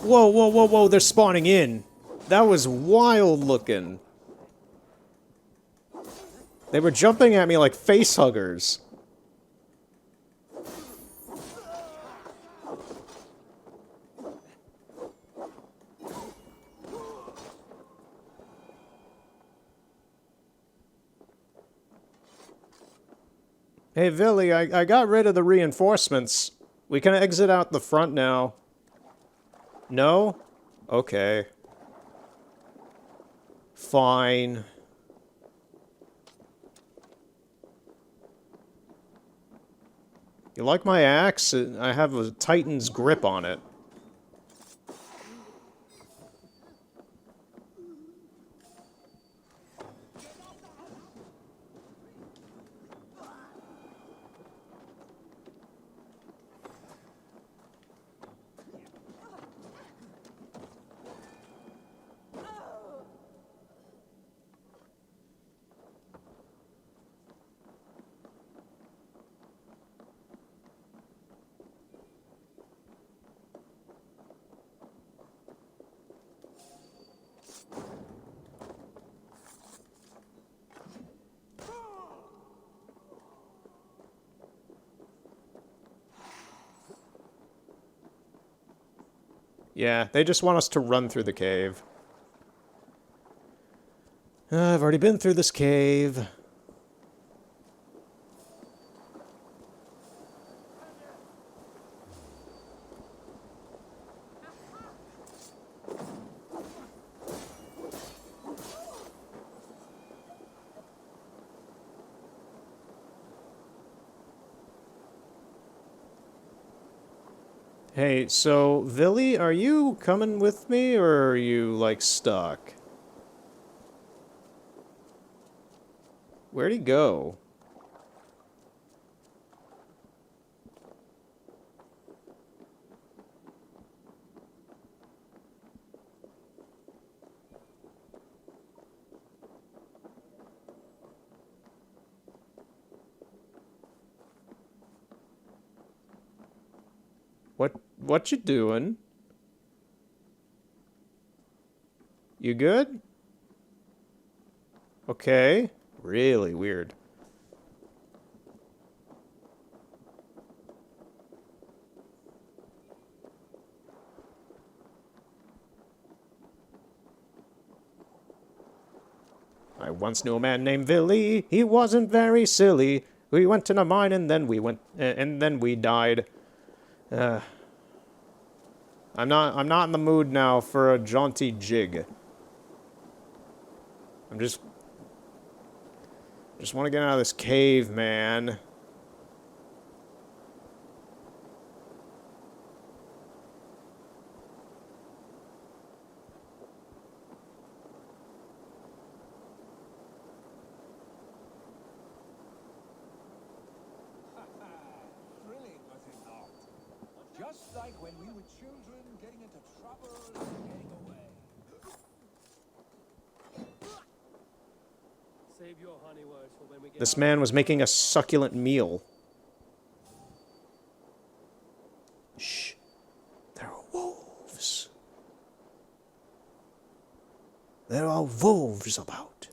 Whoa, whoa, whoa, whoa, they're spawning in. That was wild looking. They were jumping at me like face huggers. Hey, Vili, I got rid of the reinforcements. We can exit out the front now. No? Okay. Fine. You like my axe? I have a Titan's grip on it. Yeah, they just want us to run through the cave. I've already been through this cave. Hey, so, Villy, are you coming with me, or are you, like, stuck? Where'd he go? What you doing? You good? Okay. Really weird. I once knew a man named Villy. He wasn't very silly. We went in a mine and then we died. I'm not in the mood now for a jaunty jig. I'm just want to get out of this cave, man. Thrilling, was it not? Just like when we were children, getting into trouble and getting away. Save your honey words for when we get This out. man was making a succulent meal. Shh. There are wolves. There are wolves about.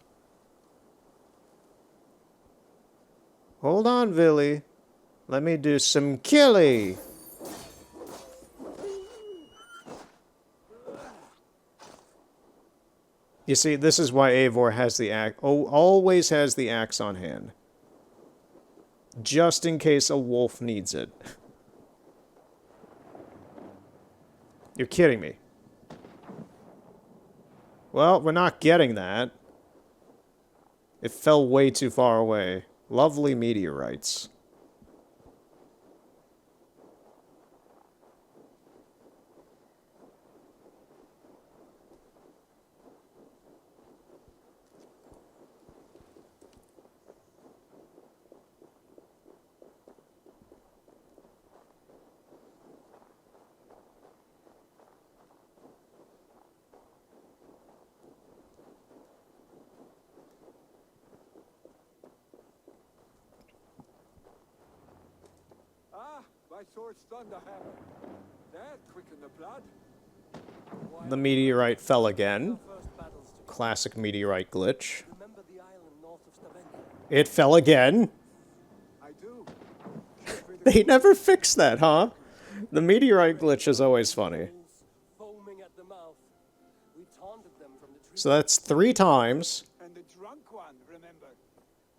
Hold on, Villy. Let me do some killy. You see, this is why Eivor has the axe. Oh, always has the axe on hand. Just in case a wolf needs it. You're kidding me. Well, we're not getting that. It fell way too far away. Lovely meteorites. My sword's thunderhammer. That quickened the blood. The meteorite fell again. First battles together. Classic meteorite glitch. Remember the island north of Stavanger? It fell again. I do. They never fixed that, huh? The meteorite glitch is always funny. Foaming at the mouth. We taunted them from the tree. So that's 3 times. And the drunk one, remember?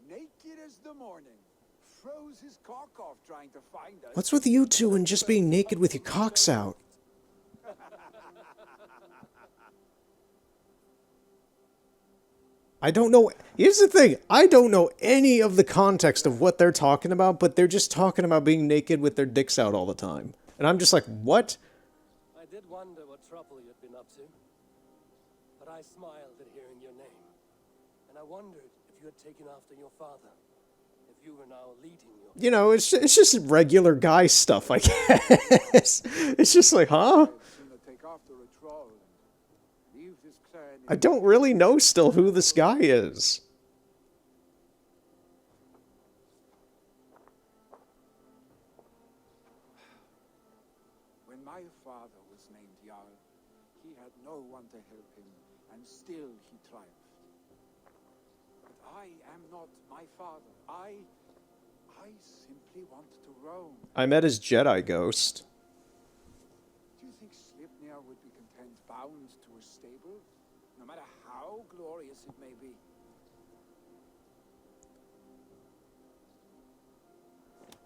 Naked as the morning. Froze his cock off trying to find us. What's with you two and just being naked with your cocks out? I don't know. Here's the thing. I don't know any of the context of what they're talking about, but they're just talking about being naked with their dicks out all the time. And I'm just like, what? I did wonder what trouble you'd been up to. But I smiled at hearing your name. And I wondered if you had taken after your father. If you were now leading your... You know, it's just regular guy stuff, I guess. It's just like, huh? I don't really know still who this guy is. When my father was named Jarl, he had no one to help him, and still he triumphed. But I am not my father. I simply want to roam. I met his Jedi ghost. Do you think Sleipnir would be content bound to a stable? No matter how glorious it may be.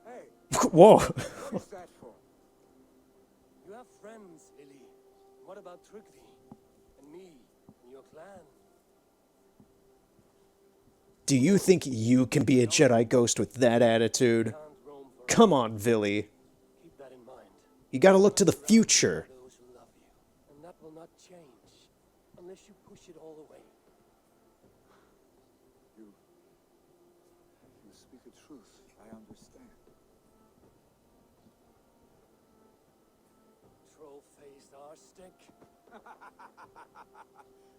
Hey! Whoa! What is that for? You have friends, Illy. What about Trygvi? And me? And your clan? Do you think you can be a Jedi ghost with that attitude? Come on, Villy. Keep that in mind. You gotta look to the future. Those who love you. And that will not change. Unless you push it all away. You speak the truth. I understand. Troll-faced arstick.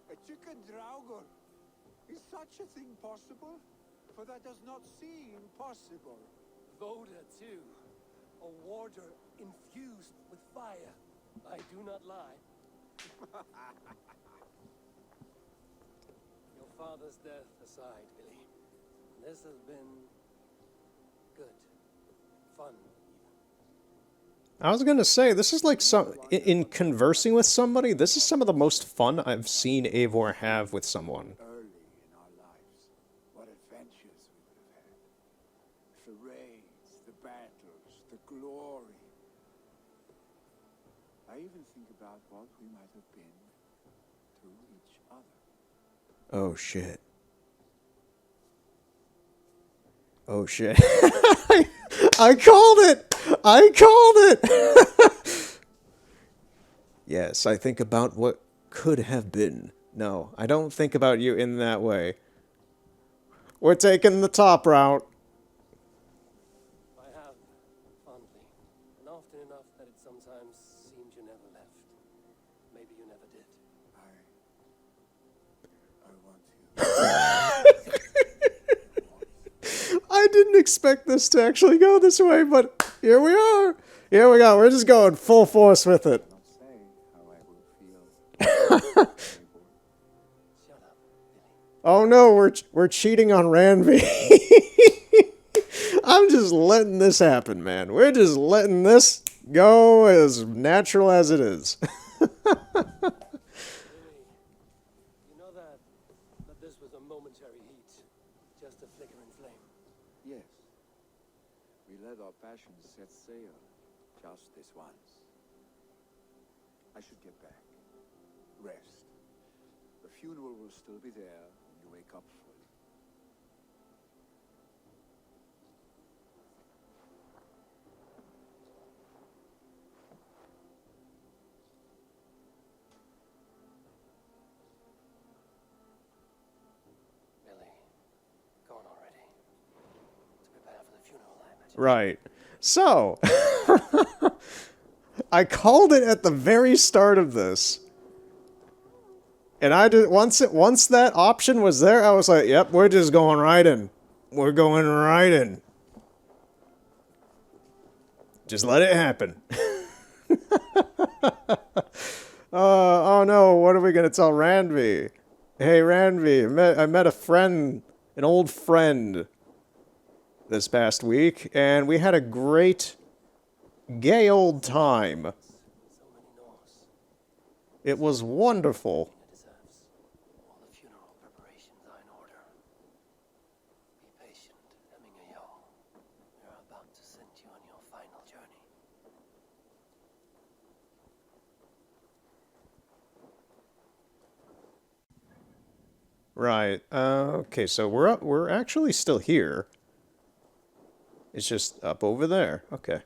A chicken Draugr. Is such a thing possible? For that does not seem possible. Voda, too. A warder infused with fire. I do not lie. Your father's death aside, Billy. This has been good. Fun, even. I was gonna say, this is like in conversing with somebody, this is some of the most fun I've seen Eivor have with someone. Early in our lives, what adventures we would have had. The raids, the battles, the glory. I even think about what we might have been to each other. Oh shit. Oh shit. I called it! I called it! Yes, I think about what could have been. No, I don't think about you in that way. We're taking the top route. I have, fondly. And often enough that it sometimes seems you never left. Maybe you never did. I want you. I didn't expect this to actually go this way, but here we are. Here we go. We're just going full force with it. Not say how I will feel. Shut up, Billy. Oh no, we're cheating on Ranvi. I'm just letting this happen, man. We're just letting this go as natural as it is. Billy, you know that this was a momentary heat. Just a flickering flame. Yes. We let our passions set sail just this once. I should get back. Rest. The funeral will still be there when you wake up fully. Billy, go on already. To prepare for the funeral, I imagine. Right. So, I called it at the very start of this. And I did once that option was there, I was like, yep, we're just going right in. We're going right in. Just let it happen. Oh no, what are we gonna tell Ranvi? Hey Ranvi, I met a friend, an old friend, this past week, and we had a great, gay old time. So many Norse. It was wonderful. It deserves. All the funeral preparations are in order. Be patient, Hemminger Jarl. We are about to send you on your final journey. Right. Okay, so we're actually still here. It's just up over there. Okay.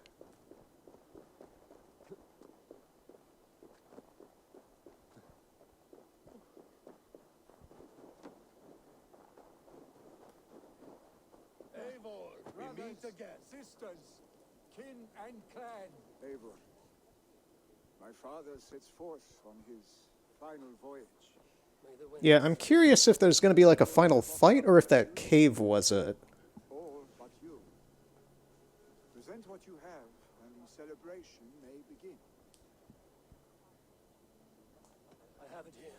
Eivor, we meet again. Sisters, kin and clan. Eivor, my father sets forth on his final voyage. Yeah, I'm curious if there's going to be like a final fight or if that cave was it. All but you. Present what you have, and celebration may begin. I have it here.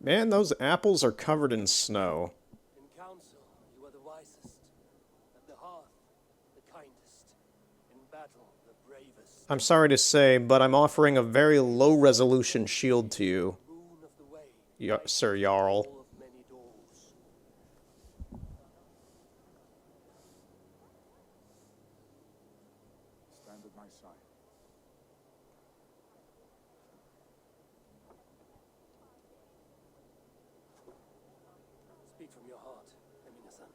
Man, those apples are covered in snow. In council, you are the wisest. At the hearth, the kindest. In battle, the bravest. I'm sorry to say, but I'm offering a very low-resolution shield to you, Boon of the way. Sir Jarl. All of many doors. Stand at my side. Speak from your heart, Eminasan.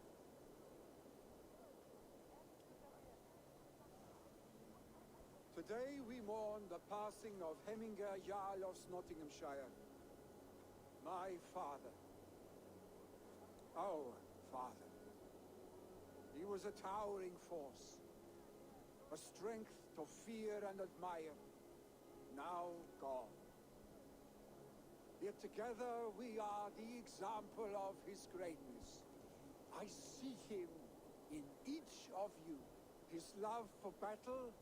Today we mourn the passing of Heminger Jarl of Nottinghamshire. My father. Our father. He was a towering force. A strength to fear and admire. Now gone. Yet together we are the example of his greatness. I see him in each of you. His love for battle,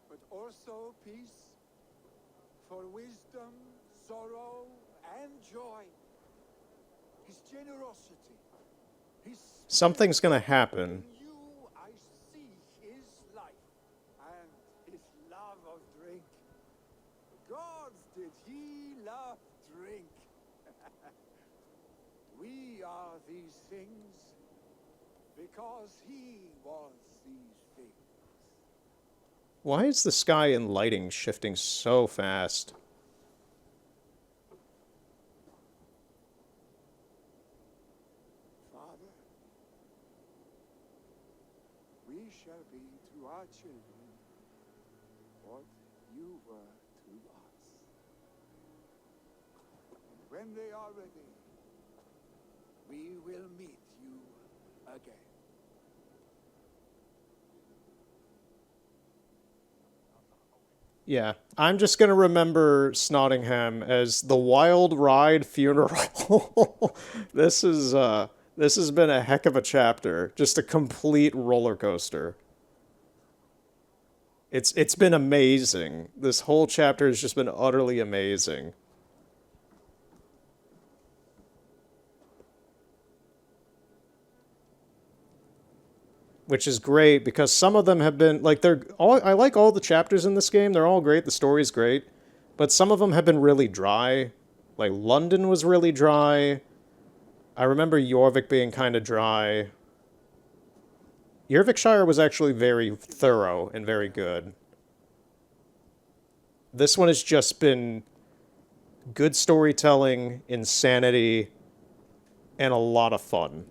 but also peace, for wisdom, sorrow, and joy. His generosity, his Something's gonna happen. in you I see his life and his love of drink. Gods, did he love drink? We are these things because he was these things. Why is the sky and lighting shifting so fast? Father, we shall be to our children what you were to us. And when they are ready, we will meet you again. Yeah, I'm just gonna remember Snottingham as the Wild Ride funeral. This has been a heck of a chapter. Just a complete roller coaster. It's been amazing. This whole chapter has just been utterly amazing. Which is great because some of them have been like they're all I like all the chapters in this game. They're all great. The story's great. But some of them have been really dry. Like London was really dry. I remember Jorvik being kind of dry. Jorvikshire was actually very thorough and very good. This one has just been good storytelling, insanity, and a lot of fun.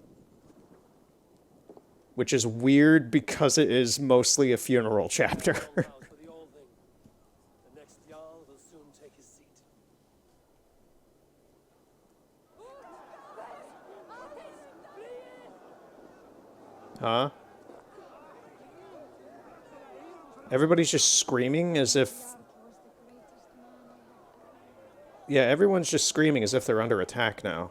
Which is weird because it is mostly a funeral chapter. Now for the old thing. The next Jarl will soon take his seat. Huh? Everybody's just screaming as if... Yeah, everyone's just screaming as if they're under attack now.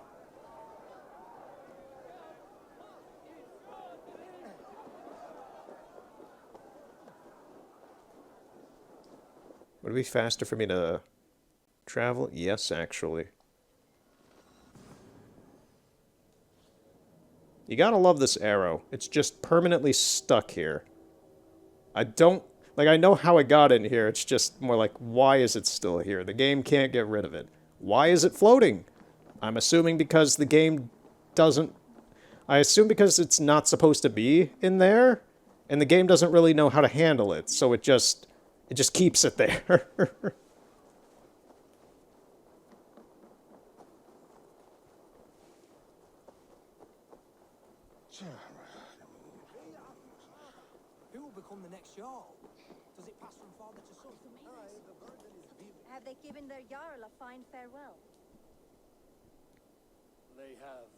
Would it be faster for me to travel? Yes, actually. You gotta love this arrow. It's just permanently stuck here. I don't Like, I know how it got in here, it's just more like, why is it still here? The game can't get rid of it. Why is it floating? I'm assuming because the game doesn't... I assume because it's not supposed to be in there, and the game doesn't really know how to handle it, so it just keeps it there. Who will become the next Jarl? Does it pass from father to son? Have they given their Jarl a fine farewell? They have.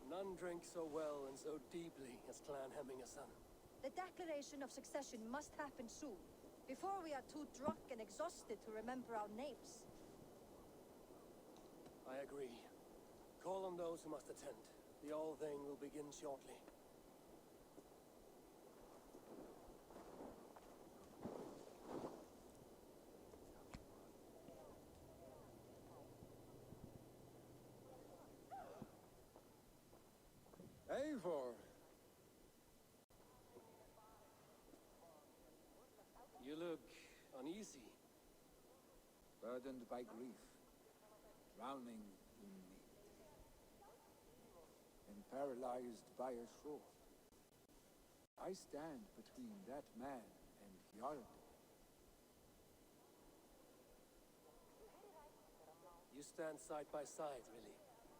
None drink so well and so deeply as Clan Hemmingerson. The declaration of succession must happen soon, before we are too drunk and exhausted to remember our names. I agree. Call on those who must attend. The All Thing will begin shortly. Eivor, You look uneasy. burdened by grief, drowning in me, and paralyzed by a thought. I stand between that man and Hjalmar. You stand side by side, really,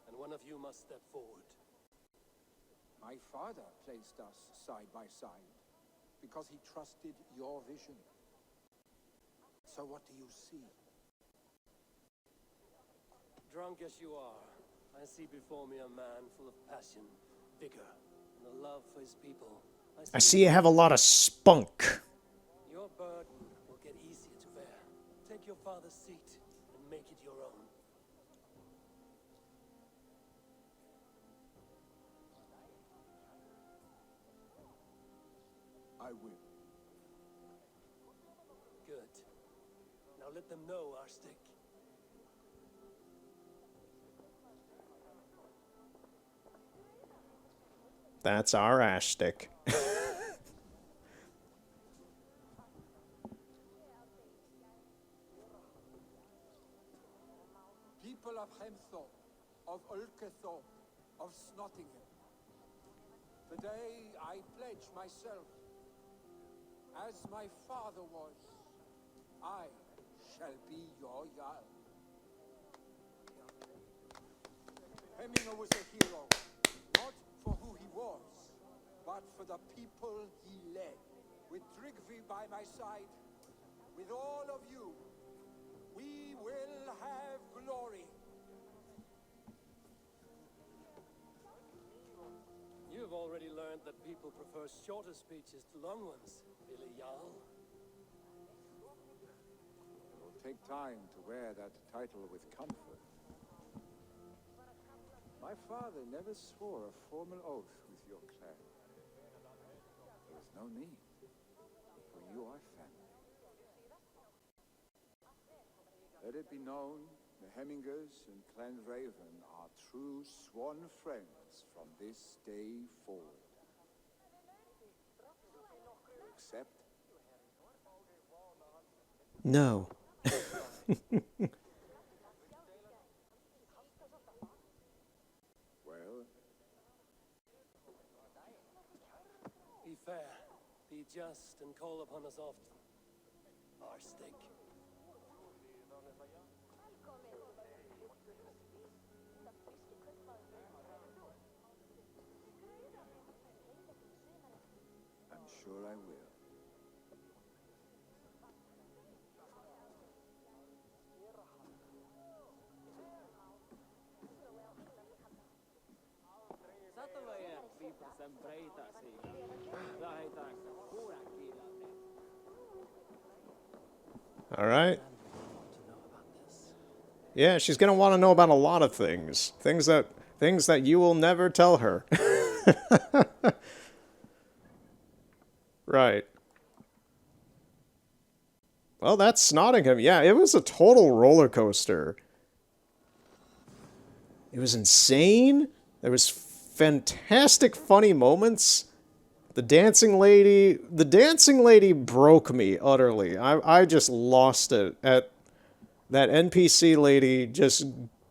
and one of you must step forward. My father placed us side by side because he trusted your vision. So what do you see? Drunk as you are, I see before me a man full of passion, vigor, and a love for his people. I see you have a lot of spunk. Your burden will get easier to bear. Take your father's seat and make it your own. I will. Good. Now let them know our stick. That's our ash stick. People of Hemthorpe, of Ulkethorpe, of Snottingham. Today I pledge myself, as my father was, I shall be your Jarl. Hemminger was a hero, not for who he was, but for the people he led. With Tryggvi by my side, with all of you, we will have glory. You've already learned that people prefer shorter speeches to long ones, Billy Jarl. It will take time to wear that title with comfort. My father never swore a formal oath with your clan. There was no need, for you are family. Let it be known, the Hemmingers and Clan Raven are true sworn friends from this day forward. Accept? No. Well, Be fair, be just, and call upon us often. Our stick. I'm sure I will. All right. Yeah, she's gonna want to know about a lot of things. Things that you will never tell her. Right. Well, that's Nottingham. Yeah, it was a total roller coaster. It was insane. There was fantastic funny moments. The dancing lady broke me utterly. I just lost it at that NPC lady just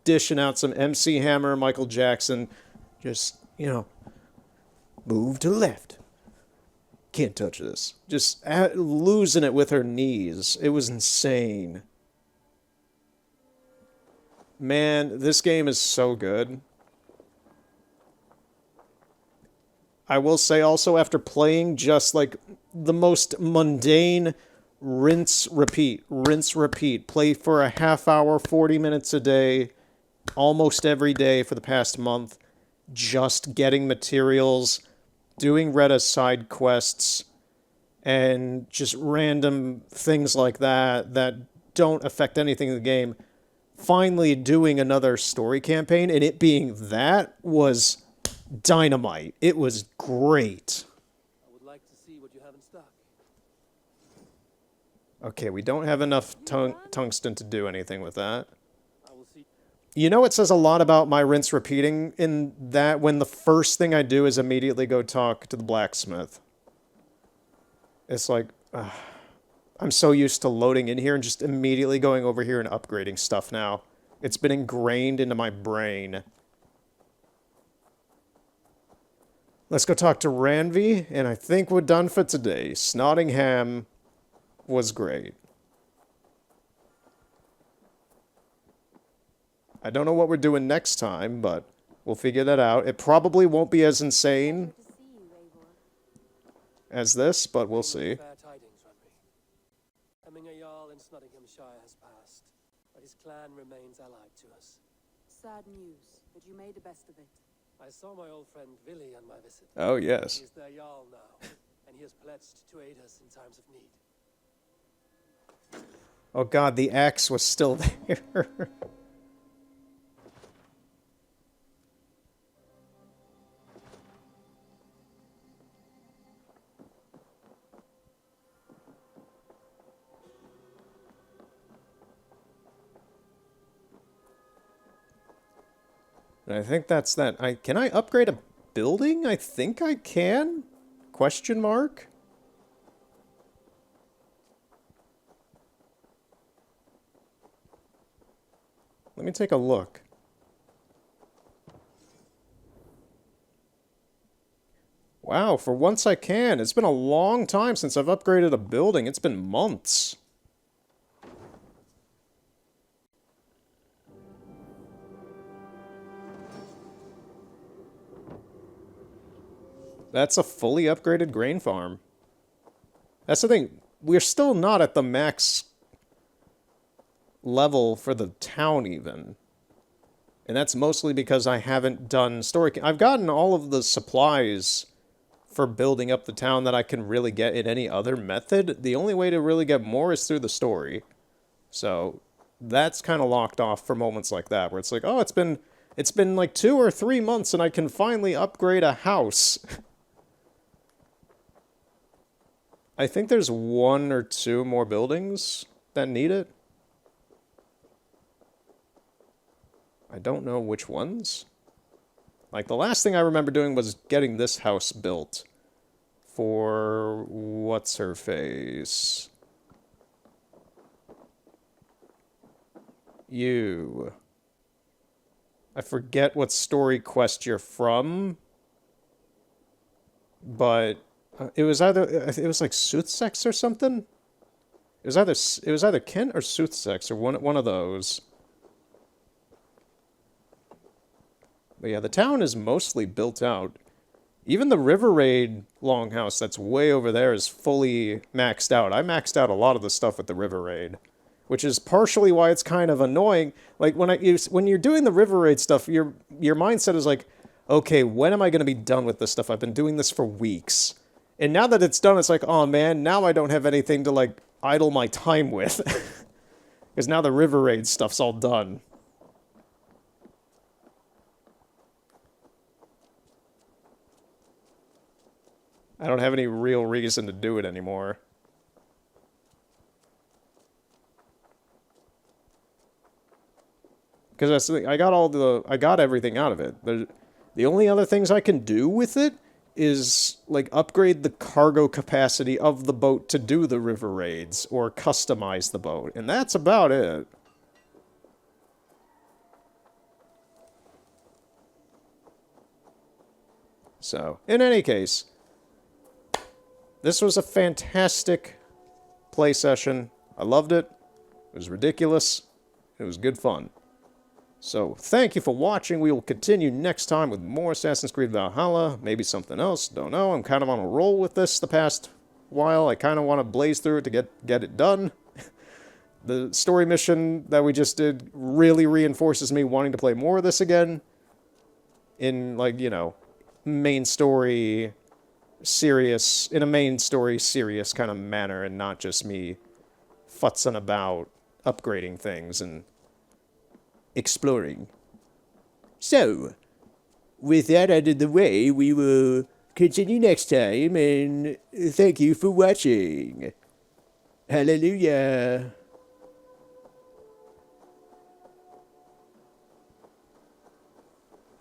dishing out some MC Hammer, Michael Jackson, just, you know, move to the left. Can't touch this. Just losing it with her knees. It was insane. Man, this game is so good. I will say also, after playing just like the most mundane rinse, repeat, play for a half hour, 40 minutes a day, almost every day for the past month, just getting materials, doing Retta side quests, and just random things like that that don't affect anything in the game. Finally doing another story campaign, and it being that was dynamite. It was great. I would like to see what you have in stock. Okay, we don't have enough tungsten to do anything with that. I will see. You know, it says a lot about my rinse repeating in that when the first thing I do is immediately go talk to the blacksmith. It's like, I'm so used to loading in here and just immediately going over here and upgrading stuff now. It's been ingrained into my brain. Let's go talk to Ranvi, and I think we're done for today. Snottingham was great. I don't know what we're doing next time, but we'll figure that out. It probably won't be as insane as this, but we'll see. Fair tidings, Ranvi. Hemminger Jarl in Snottinghamshire has passed, but his clan remains allied to us. Sad news, but you made the best of it. I saw my old friend Vili on my visit. Oh, yes. He is their Jarl now, and he has pledged to aid us in times of need. Oh god, the axe was still there. And I think that's that. Can I upgrade a building? I think I can? Question mark? Let me take a look. Wow, for once I can. It's been a long time since I've upgraded a building. It's been months. That's a fully upgraded grain farm. That's the thing. We're still not at the max level for the town even. And that's mostly because I haven't done story... I've gotten all of the supplies for building up the town that I can really get in any other method. The only way to really get more is through the story. So that's kind of locked off for moments like that, where it's like, oh, it's been like 2 or 3 months and I can finally upgrade a house. I think there's 1 or 2 more buildings that need it. I don't know which ones. Like, the last thing I remember doing was getting this house built for what's-her-face. You. I forget what story quest you're from, but it was like Soothsex or something. It was either Kent or Soothsex or one of those. But yeah, the town is mostly built out. Even the River Raid longhouse that's way over there is fully maxed out. I maxed out a lot of the stuff with the River Raid, which is partially why it's kind of annoying. Like, when you're doing the River Raid stuff, your mindset is like, okay, when am I going to be done with this stuff? I've been doing this for weeks. And now that it's done, it's like, oh man, now I don't have anything to, like, idle my time with. Because now the River Raid stuff's all done. I don't have any real reason to do it anymore. Because that's the thing, I got everything out of it. The only other things I can do with it is, like, upgrade the cargo capacity of the boat to do the river raids, or customize the boat, and that's about it. So, in any case, this was a fantastic play session. I loved it. It was ridiculous. It was good fun. So, thank you for watching. We will continue next time with more Assassin's Creed Valhalla. Maybe something else. Don't know. I'm kind of on a roll with this the past while. I kind of want to blaze through it to get it done. The story mission that we just did really reinforces me wanting to play more of this again. In, like, you know, main story serious, in a main story serious kind of manner, and not just me futzing about upgrading things and exploring. So, with that out of the way, we will continue next time, and thank you for watching. Hallelujah.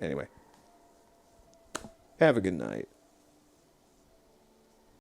Anyway, have a good night.